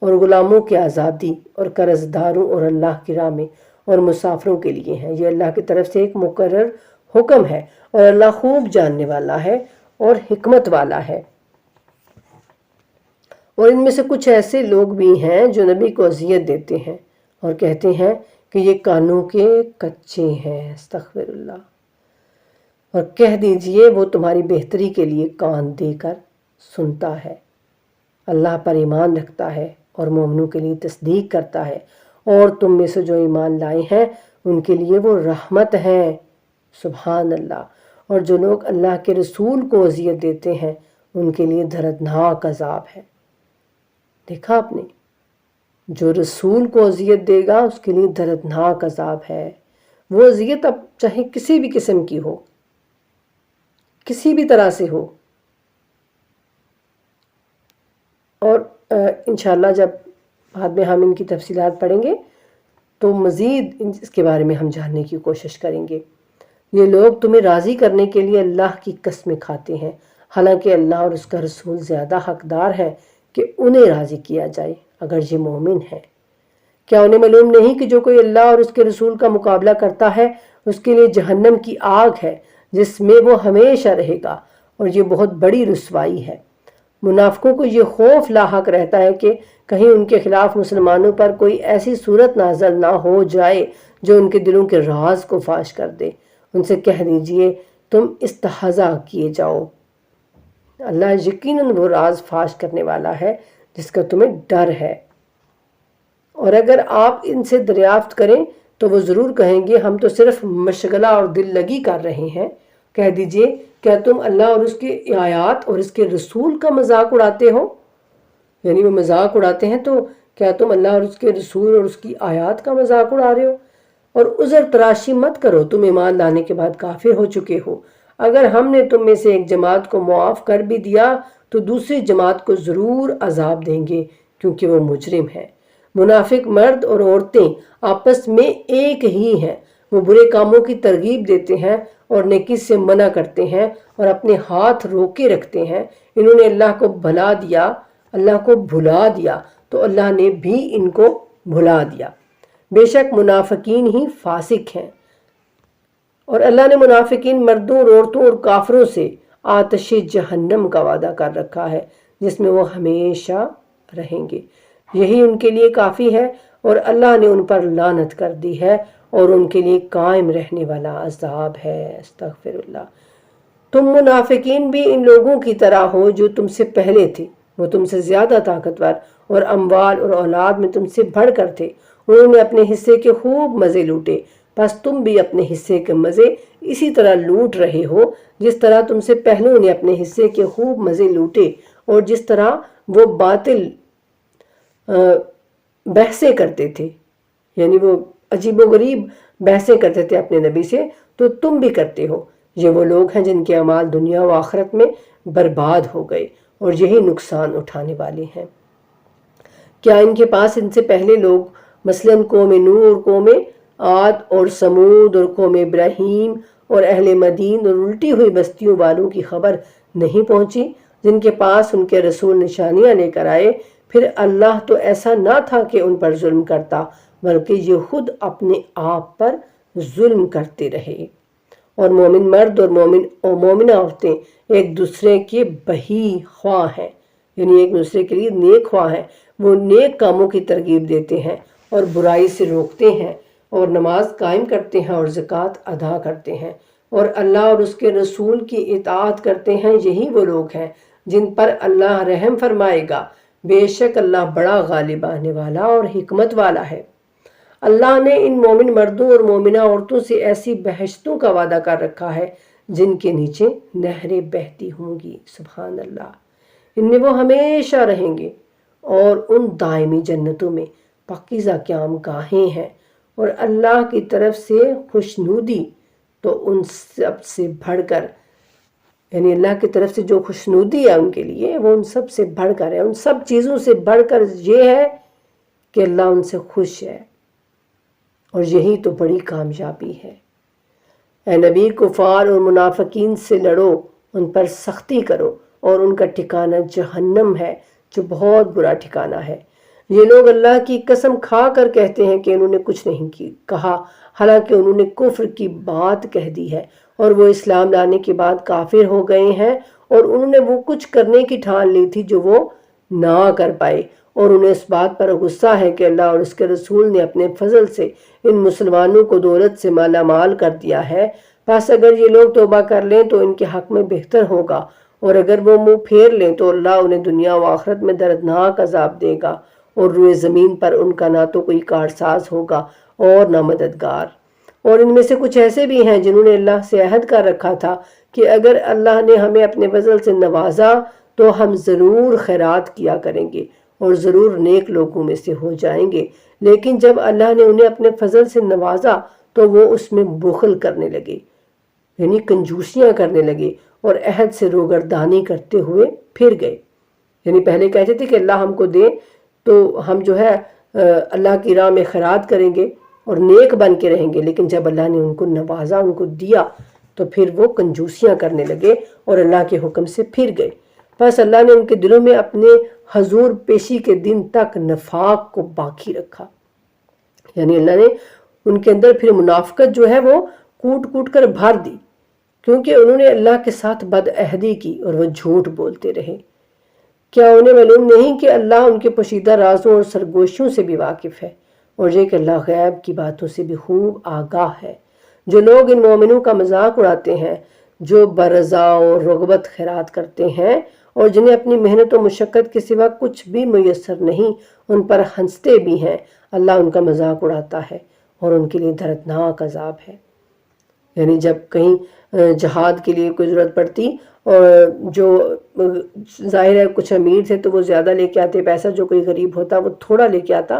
اور غلاموں کی آزادی، اور قرض داروں اور اللہ کی راہ میں اور مسافروں کے لیے ہیں۔ یہ اللہ کی طرف سے ایک مقرر حکم ہے، اور اللہ خوب جاننے والا ہے اور حکمت والا ہے۔ اور ان میں سے کچھ ایسے لوگ بھی ہیں جو نبی کو اذیت دیتے ہیں اور کہتے ہیں کہ یہ کانوں کے کچے ہیں، استغفر اللہ، اور کہہ دیجئے وہ تمہاری بہتری کے لیے کان دے کر سنتا ہے، اللہ پر ایمان رکھتا ہے اور مومنوں کے لیے تصدیق کرتا ہے، اور تم میں سے جو ایمان لائے ہیں ان کے لیے وہ رحمت ہیں، سبحان اللہ۔ اور جو لوگ اللہ کے رسول کو اذیت دیتے ہیں ان کے لیے دردناک عذاب ہے۔ دیکھا آپ نے، جو رسول کو اذیت دے گا اس کے لیے دردناک عذاب ہے۔ وہ اذیت اب چاہے کسی بھی قسم کی ہو، کسی بھی طرح سے ہو، اور انشاءاللہ جب بعد میں ہم ان کی تفصیلات پڑھیں گے تو مزید اس کے بارے میں ہم جاننے کی کوشش کریں گے۔ یہ لوگ تمہیں راضی کرنے کے لیے اللہ کی قسمیں کھاتے ہیں، حالانکہ اللہ اور اس کا رسول زیادہ حقدار ہے کہ انہیں راضی کیا جائے اگر یہ مومن ہے۔ کیا انہیں معلوم نہیں کہ جو کوئی اللہ اور اس کے رسول کا مقابلہ کرتا ہے اس کے لیے جہنم کی آگ ہے جس میں وہ ہمیشہ رہے گا، اور یہ بہت بڑی رسوائی ہے۔ منافقوں کو یہ خوف لاحق رہتا ہے کہ کہیں ان کے خلاف مسلمانوں پر کوئی ایسی صورت نازل نہ ہو جائے جو ان کے دلوں کے راز کو فاش کر دے۔ ان سے کہہ دیجئے تم استہزاء کیے جاؤ، اللہ یقیناً وہ راز فاش کرنے والا ہے جس کا تمہیں ڈر ہے۔ اور اگر آپ ان سے دریافت کریں تو وہ ضرور کہیں گے ہم تو صرف مشغلہ اور دل لگی کر رہے ہیں۔ کہہ دیجئے کیا تم اللہ اور اس کی آیات اور اس کے رسول کا مذاق اڑاتے ہو؟ یعنی وہ مذاق اڑاتے ہیں، تو کیا تم اللہ اور اس کے رسول اور اس کی آیات کا مذاق اڑا رہے ہو؟ اور عذر تراشی مت کرو، تم ایمان لانے کے بعد کافر ہو چکے ہو۔ اگر ہم نے تم میں سے ایک جماعت کو معاف کر بھی دیا تو دوسری جماعت کو ضرور عذاب دیں گے کیونکہ وہ مجرم ہے۔ منافق مرد اور عورتیں آپس میں ایک ہی ہیں، وہ برے کاموں کی ترغیب دیتے ہیں اور نیکی سے منع کرتے ہیں اور اپنے ہاتھ روکے رکھتے ہیں۔ انہوں نے اللہ کو بھلا دیا تو اللہ نے بھی ان کو بھلا دیا۔ بے شک منافقین ہی فاسق ہیں، اور اللہ نے منافقین مردوں اور عورتوں اور کافروں سے آتش جہنم کا وعدہ کر رکھا ہے جس میں وہ ہمیشہ رہیں گے، یہی ان کے لیے کافی ہے، اور اللہ نے ان پر لعنت کر دی ہے اور ان کے لیے قائم رہنے والا عذاب ہے۔ استغفر اللہ۔ تم منافقین بھی ان لوگوں کی طرح ہو جو تم سے پہلے تھے، وہ تم سے زیادہ طاقتور اور اموال اور اولاد میں تم سے بڑھ کر تھے، انہوں نے اپنے حصے کے خوب مزے لوٹے، بس تم بھی اپنے حصے کے مزے اسی طرح لوٹ رہے ہو جس طرح تم سے پہلوں نے اپنے حصے کے خوب مزے لوٹے، اور جس طرح وہ باطل بحثیں کرتے تھے، یعنی وہ عجیب و غریب بحثیں کرتے تھے اپنے نبی سے، تو تم بھی کرتے ہو۔ یہ وہ لوگ ہیں جن کے اعمال دنیا و آخرت میں برباد ہو گئے اور یہی نقصان اٹھانے والے ہیں۔ کیا ان کے پاس ان سے پہلے لوگ مثلاً قوم نوح اور قوم عاد اور سمود اور قوم ابراہیم اور اہل مدین اور الٹی ہوئی بستیوں والوں کی خبر نہیں پہنچی جن کے پاس ان کے رسول نشانیاں لے کر آئے؟ پھر اللہ تو ایسا نہ تھا کہ ان پر ظلم کرتا، بلکہ یہ خود اپنے آپ پر ظلم کرتے رہے۔ اور مومن مرد اور مومنہ عورتیں ایک دوسرے کے بہی خواہ ہیں، یعنی ایک دوسرے کے لیے نیک خواہ ہیں، وہ نیک کاموں کی ترغیب دیتے ہیں اور برائی سے روکتے ہیں اور نماز قائم کرتے ہیں اور زکوٰۃ ادا کرتے ہیں اور اللہ اور اس کے رسول کی اطاعت کرتے ہیں، یہی وہ لوگ ہیں جن پر اللہ رحم فرمائے گا۔ بے شک اللہ بڑا غالب آنے والا اور حکمت والا ہے۔ اللہ نے ان مومن مردوں اور مومنہ عورتوں سے ایسی بہشتوں کا وعدہ کر رکھا ہے جن کے نیچے نہریں بہتی ہوں گی، سبحان اللہ، ان میں وہ ہمیشہ رہیں گے، اور ان دائمی جنتوں میں پاکیزہ قیام گاہیں ہیں، اور اللہ کی طرف سے خوشنودی تو ان سب سے بڑھ کر، یعنی اللہ کی طرف سے جو خوشنودی ہے ان کے لیے وہ ان سب سے بڑھ کر ہے، ان سب چیزوں سے بڑھ کر یہ ہے کہ اللہ ان سے خوش ہے، اور یہی تو بڑی کامیابی ہے۔ اے نبی، کفار اور منافقین سے لڑو، ان پر سختی کرو اور ان کا ٹھکانہ جہنم ہے جو بہت برا ٹھکانہ ہے۔ یہ لوگ اللہ کی قسم کھا کر کہتے ہیں کہ انہوں نے کچھ نہیں کہا، حالانکہ انہوں نے کفر کی بات کہہ دی ہے اور وہ اسلام لانے کے بعد کافر ہو گئے ہیں، اور انہوں نے وہ کچھ کرنے کی ٹھان لی تھی جو وہ نہ کر پائے، اور انہیں اس بات پر غصہ ہے کہ اللہ اور اس کے رسول نے اپنے فضل سے ان مسلمانوں کو دولت سے مالا مال کر دیا ہے۔ بس اگر یہ لوگ توبہ کر لیں تو ان کے حق میں بہتر ہوگا، اور اگر وہ منہ پھیر لیں تو اللہ انہیں دنیا و آخرت میں دردناک عذاب دے گا، اور روئے زمین پر ان کا نہ تو کوئی کارساز ہوگا اور نہ مددگار۔ اور ان میں سے کچھ ایسے بھی ہیں جنہوں نے اللہ سے عہد کر رکھا تھا کہ اگر اللہ نے ہمیں اپنے فضل سے نوازا تو ہم ضرور خیرات کیا کریں گے اور ضرور نیک لوگوں میں سے ہو جائیں گے، لیکن جب اللہ نے انہیں اپنے فضل سے نوازا تو وہ اس میں بخل کرنے لگے، یعنی کنجوسیاں کرنے لگے، اور عہد سے روگردانی کرتے ہوئے پھر گئے۔ یعنی پہلے کہتے تھے کہ اللہ ہم کو دے تو ہم جو ہے اللہ کی راہ میں خیرات کریں گے اور نیک بن کے رہیں گے، لیکن جب اللہ نے ان کو نوازا، ان کو دیا، تو پھر وہ کنجوسیاں کرنے لگے اور اللہ کے حکم سے پھر گئے۔ بس اللہ نے ان کے دلوں میں اپنے حضور پیشی کے دن تک نفاق کو باقی رکھا، یعنی اللہ نے ان کے اندر پھر منافقت جو ہے وہ کوٹ کوٹ کر بھر دی، کیونکہ انہوں نے اللہ کے ساتھ بد عہدی کی اور وہ جھوٹ بولتے رہے۔ کیا انہیں معلوم نہیں کہ اللہ ان کے پوشیدہ رازوں اور سرگوشیوں سے بھی واقف ہے، اور یہ کہ اللہ غیب کی باتوں سے بھی خوب آگاہ ہے؟ جو لوگ ان مومنوں کا مذاق اڑاتے ہیں، جو برضا اور رغبت خیرات کرتے ہیں اور جنہیں اپنی محنت و مشقت کے سوا کچھ بھی میسر نہیں، ان پر ہنستے بھی ہیں، اللہ ان کا مذاق اڑاتا ہے اور ان کے لیے دردناک عذاب ہے۔ یعنی جب کہیں جہاد کے لیے کوئی ضرورت پڑتی اور جو ظاہر ہے کچھ امیر تھے تو وہ زیادہ لے کے آتے پیسہ، جو کوئی غریب ہوتا وہ تھوڑا لے کے آتا،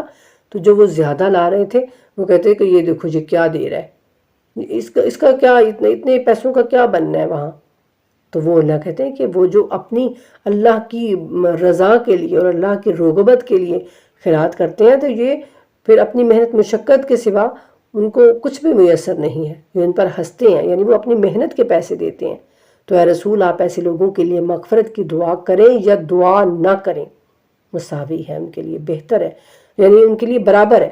تو جو وہ زیادہ لا رہے تھے وہ کہتے کہ یہ دیکھو یہ کیا دے رہا ہے، اس کا کیا اتنے پیسوں کا کیا بننا ہے وہاں؟ تو وہ اللہ کہتے ہیں کہ وہ جو اپنی اللہ کی رضا کے لیے اور اللہ کی رغبت کے لیے خیرات کرتے ہیں، تو یہ پھر اپنی محنت مشقت کے سوا ان کو کچھ بھی میسر نہیں ہے، یہ ان پر ہنستے ہیں، یعنی وہ اپنی محنت کے پیسے دیتے ہیں۔ تو اے رسول، آپ ایسے لوگوں کے لیے مغفرت کی دعا کریں یا دعا نہ کریں، مساوی ہے ان کے لیے، بہتر ہے، یعنی ان کے لیے برابر ہے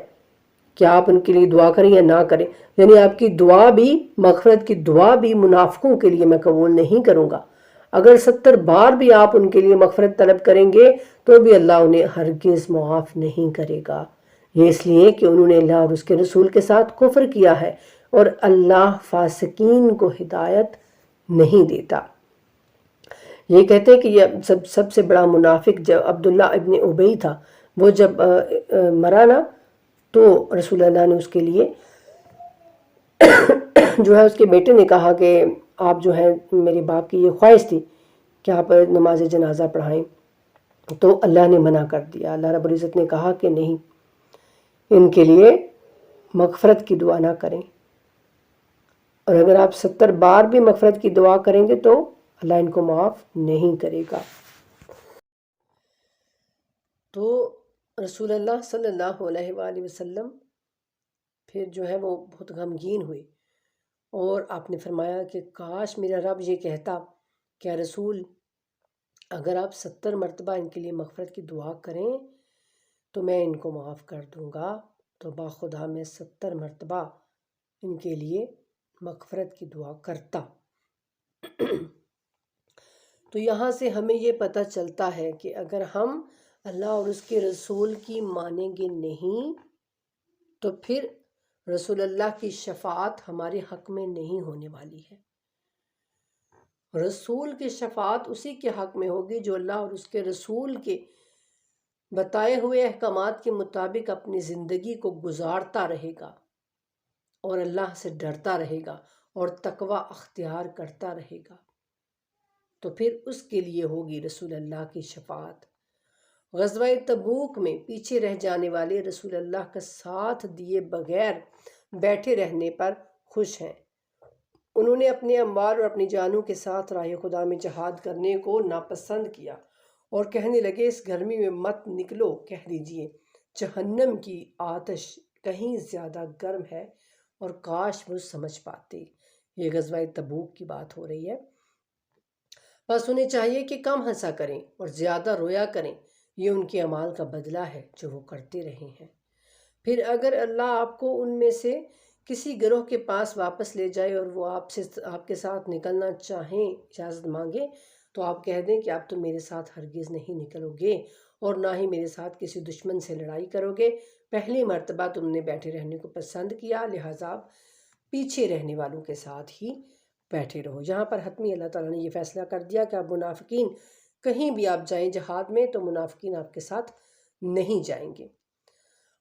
کہ آپ ان کے لیے دعا کریں یا نہ کریں۔ یعنی آپ کی دعا بھی، مغفرت کی دعا بھی منافقوں کے لیے میں قبول نہیں کروں گا۔ اگر 70 بار بھی آپ ان کے لیے مغفرت طلب کریں گے تو بھی اللہ انہیں ہرگز معاف نہیں کرے گا، یہ اس لیے کہ انہوں نے اللہ اور اس کے رسول کے ساتھ کفر کیا ہے، اور اللہ فاسقین کو ہدایت نہیں دیتا۔ یہ کہتے ہیں کہ یہ سب سے بڑا منافق جب عبداللہ ابن ابی تھا، وہ جب مرا نا تو رسول اللہ نے اس کے لیے جو ہے اس کے بیٹے نے کہا کہ آپ جو ہے میرے باپ کی یہ خواہش تھی کہ آپ نماز جنازہ پڑھائیں، تو اللہ نے منع کر دیا۔ اللہ رب العزت نے کہا کہ نہیں، ان کے لیے مغفرت کی دعا نہ کریں، اور اگر آپ 70 بار بھی مغفرت کی دعا کریں گے تو اللہ ان کو معاف نہیں کرے گا۔ تو رسول اللہ صلی اللہ علیہ وآلہ وسلم پھر جو ہے وہ بہت غمگین ہوئے، اور آپ نے فرمایا کہ کاش میرا رب یہ کہتا کہ رسول اگر آپ 70 مرتبہ ان کے لیے مغفرت کی دعا کریں تو میں ان کو معاف کر دوں گا، تو باخدا میں 70 مرتبہ ان کے لیے مغفرت کی دعا کرتا۔ تو یہاں سے ہمیں یہ پتہ چلتا ہے کہ اگر ہم اللہ اور اس کے رسول کی مانیں گے نہیں تو پھر رسول اللہ کی شفاعت ہمارے حق میں نہیں ہونے والی ہے۔ رسول کی شفاعت اسی کے حق میں ہوگی جو اللہ اور اس کے رسول کے بتائے ہوئے احکامات کے مطابق اپنی زندگی کو گزارتا رہے گا اور اللہ سے ڈرتا رہے گا اور تقوی اختیار کرتا رہے گا، تو پھر اس کے لیے ہوگی رسول اللہ کی شفاعت۔ غزوہ تبوک میں پیچھے رہ جانے والے رسول اللہ کا ساتھ دیے بغیر بیٹھے رہنے پر خوش ہیں۔ انہوں نے اپنے اموال اور اپنی جانوں کے ساتھ راہ خدا میں جہاد کرنے کو ناپسند کیا اور کہنے لگے اس گرمی میں مت نکلو، کہہ دیجئے جہنم کی آتش کہیں زیادہ گرم ہے اور کاش وہ سمجھ پاتے۔ یہ غزوہ تبوک کی بات ہو رہی ہے۔ بس انہیں چاہیے کہ کم ہنسا کریں اور زیادہ رویا کریں، یہ ان کے اعمال کا بدلہ ہے جو وہ کرتے رہے ہیں۔ پھر اگر اللہ آپ کو ان میں سے کسی گروہ کے پاس واپس لے جائے اور وہ آپ کے ساتھ نکلنا چاہیں، اجازت مانگے، تو آپ کہہ دیں کہ آپ تو میرے ساتھ ہرگز نہیں نکلو گے اور نہ ہی میرے ساتھ کسی دشمن سے لڑائی کرو گے۔ پہلی مرتبہ تم نے بیٹھے رہنے کو پسند کیا، لہٰذا پیچھے رہنے والوں کے ساتھ ہی بیٹھے رہو۔ یہاں پر حتمی اللہ تعالیٰ نے یہ فیصلہ کر دیا کہ اب منافقین کہیں بھی آپ جائیں جہاد میں تو منافقین آپ کے ساتھ نہیں جائیں گے،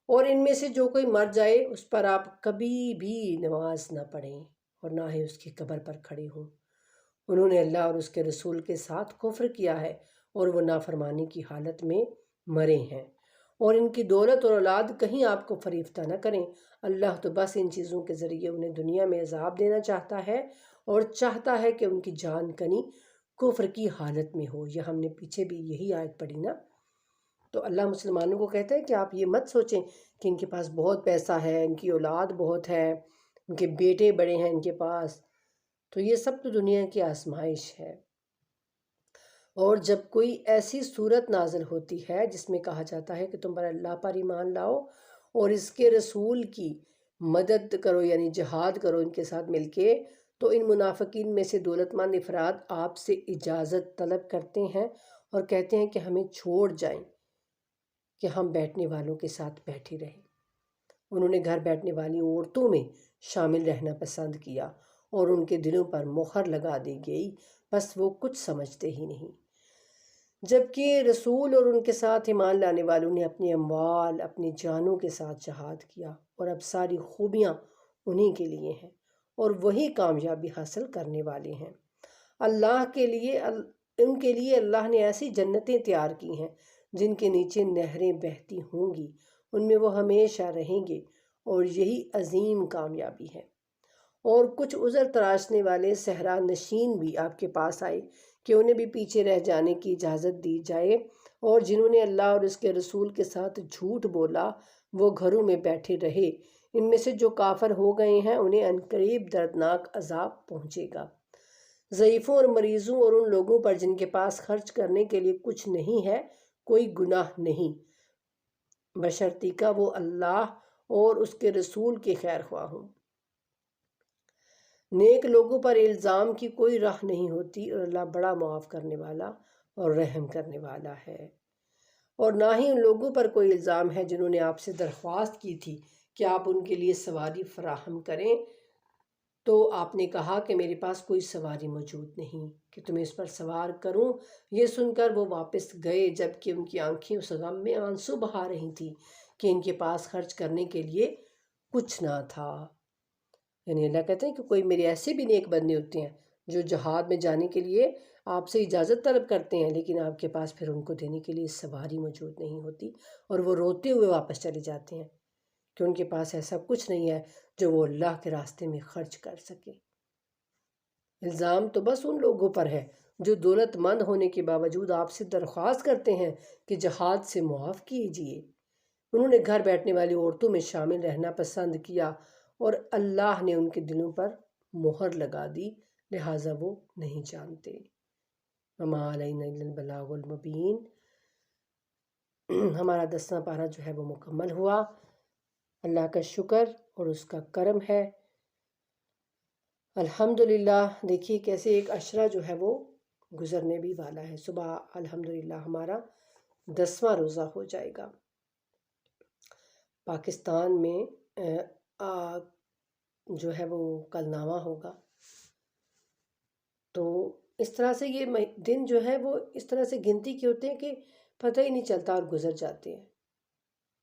اور ان میں سے جو کوئی مر جائے اس پر آپ کبھی بھی نماز نہ پڑھیں اور نہ ہی اس کی قبر پر کھڑے ہوں۔ انہوں نے اللہ اور اس کے رسول کے ساتھ کفر کیا ہے اور وہ نافرمانی کی حالت میں مرے ہیں، اور ان کی دولت اور اولاد کہیں آپ کو فریفتہ نہ کریں۔ اللہ تو بس ان چیزوں کے ذریعے انہیں دنیا میں عذاب دینا چاہتا ہے اور چاہتا ہے کہ ان کی جان کنی کفر کی حالت میں ہو۔ یہ ہم نے پیچھے بھی یہی آیت پڑھی نا۔ تو اللہ مسلمانوں کو کہتا ہے کہ آپ یہ مت سوچیں کہ ان کے پاس بہت پیسہ ہے، ان کی اولاد بہت ہے، ان کے بیٹے بڑے ہیں ان کے پاس، تو یہ سب تو دنیا کی آزمائش ہے۔ اور جب کوئی ایسی صورت نازل ہوتی ہے جس میں کہا جاتا ہے کہ تم پر اللہ پر ایمان لاؤ اور اس کے رسول کی مدد کرو، یعنی جہاد کرو ان کے ساتھ مل کے، تو ان منافقین میں سے دولت مند افراد آپ سے اجازت طلب کرتے ہیں اور کہتے ہیں کہ ہمیں چھوڑ جائیں کہ ہم بیٹھنے والوں کے ساتھ بیٹھے رہیں۔ انہوں نے گھر بیٹھنے والی عورتوں میں شامل رہنا پسند کیا اور ان کے دلوں پر مہر لگا دی گئی، بس وہ کچھ سمجھتے ہی نہیں۔ جبکہ رسول اور ان کے ساتھ ایمان لانے والوں نے اپنے اموال، اپنی جانوں کے ساتھ جہاد کیا، اور اب ساری خوبیاں انہی کے لیے ہیں اور وہی کامیابی حاصل کرنے والے ہیں۔ ان کے لیے اللہ نے ایسی جنتیں تیار کی ہیں جن کے نیچے نہریں بہتی ہوں گی، ان میں وہ ہمیشہ رہیں گے، اور یہی عظیم کامیابی ہے۔ اور کچھ عذر تراشنے والے صحرا نشین بھی آپ کے پاس آئے کہ انہیں بھی پیچھے رہ جانے کی اجازت دی جائے، اور جنہوں نے اللہ اور اس کے رسول کے ساتھ جھوٹ بولا وہ گھروں میں بیٹھے رہے۔ ان میں سے جو کافر ہو گئے ہیں انہیں عنقریب دردناک عذاب پہنچے گا۔ ضعیفوں اور مریضوں اور ان لوگوں پر جن کے پاس خرچ کرنے کے لیے کچھ نہیں ہے کوئی گناہ نہیں، بشرطیکہ کہ وہ اللہ اور اس کے رسول کے خیر خواہ ہوں۔ نیک لوگوں پر الزام کی کوئی راہ نہیں ہوتی، اور اللہ بڑا معاف کرنے والا اور رحم کرنے والا ہے۔ اور نہ ہی ان لوگوں پر کوئی الزام ہے جنہوں نے آپ سے درخواست کی تھی کہ آپ ان کے لیے سواری فراہم کریں، تو آپ نے کہا کہ میرے پاس کوئی سواری موجود نہیں کہ تمہیں اس پر سوار کروں۔ یہ سن کر وہ واپس گئے جبکہ ان کی آنکھیں اس غم میں آنسو بہا رہی تھیں کہ ان کے پاس خرچ کرنے کے لیے کچھ نہ تھا۔ یعنی اللہ کہتے ہیں کہ کوئی میرے ایسے بھی نیک بندے ہوتے ہیں جو جہاد میں جانے کے لیے آپ سے اجازت طلب کرتے ہیں، لیکن آپ کے پاس پھر ان کو دینے کے لیے سواری موجود نہیں ہوتی، اور وہ روتے ہوئے واپس چلے جاتے ہیں کہ ان کے پاس ایسا کچھ نہیں ہے جو وہ اللہ کے راستے میں خرچ کر سکے۔ الزام تو بس ان لوگوں پر ہے جو دولت مند ہونے کے باوجود آپ سے درخواست کرتے ہیں کہ جہاد سے معاف کیجیے۔ انہوں نے گھر بیٹھنے والی عورتوں میں شامل رہنا پسند کیا اور اللہ نے ان کے دلوں پر مہر لگا دی، لہٰذا وہ نہیں جانتے۔ وما علینا الا البلاغ المبین۔ ہمارا 10واں پارہ جو ہے وہ مکمل ہوا۔ اللہ کا شکر اور اس کا کرم ہے۔ الحمدللہ دیکھیے کیسے ایک عشرہ جو ہے وہ گزرنے بھی والا ہے۔ صبح الحمدللہ ہمارا 10واں روزہ ہو جائے گا۔ پاکستان میں جو ہے وہ کل نامہ ہوگا، تو اس طرح سے یہ دن جو ہے وہ اس طرح سے گنتی کے ہوتے ہیں کہ پتہ ہی نہیں چلتا اور گزر جاتے ہیں۔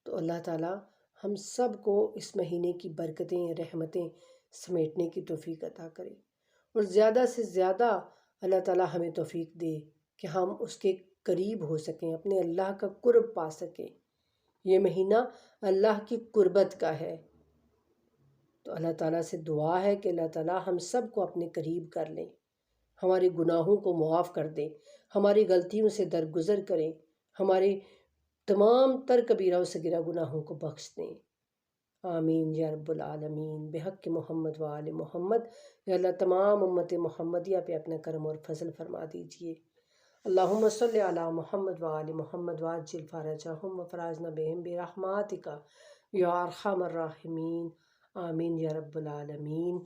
تو اللہ تعالیٰ ہم سب کو اس مہینے کی برکتیں، رحمتیں سمیٹنے کی توفیق عطا کرے، اور زیادہ سے زیادہ اللہ تعالیٰ ہمیں توفیق دے کہ ہم اس کے قریب ہو سکیں، اپنے اللہ کا قرب پا سکیں۔ یہ مہینہ اللہ کی قربت کا ہے، تو اللہ تعالیٰ سے دعا ہے کہ اللہ تعالیٰ ہم سب کو اپنے قریب کر لیں، ہمارے گناہوں کو معاف کر دیں، ہماری غلطیوں سے درگزر کریں، ہمارے تمام تر کبیرہ و صغیرہ گناہوں کو بخش دیں۔ آمین یا رب العالمین۔ بحق محمد و آل محمد، یا اللہ تمام امت محمدیہ پہ اپنا کرم اور فضل فرما دیجئے۔ اللہم صلی علی محمد و آل محمد وعجل فرجہم وفرجنا بہم برحمتک یا ارحم الراحمین، آمین یا رب العالمین۔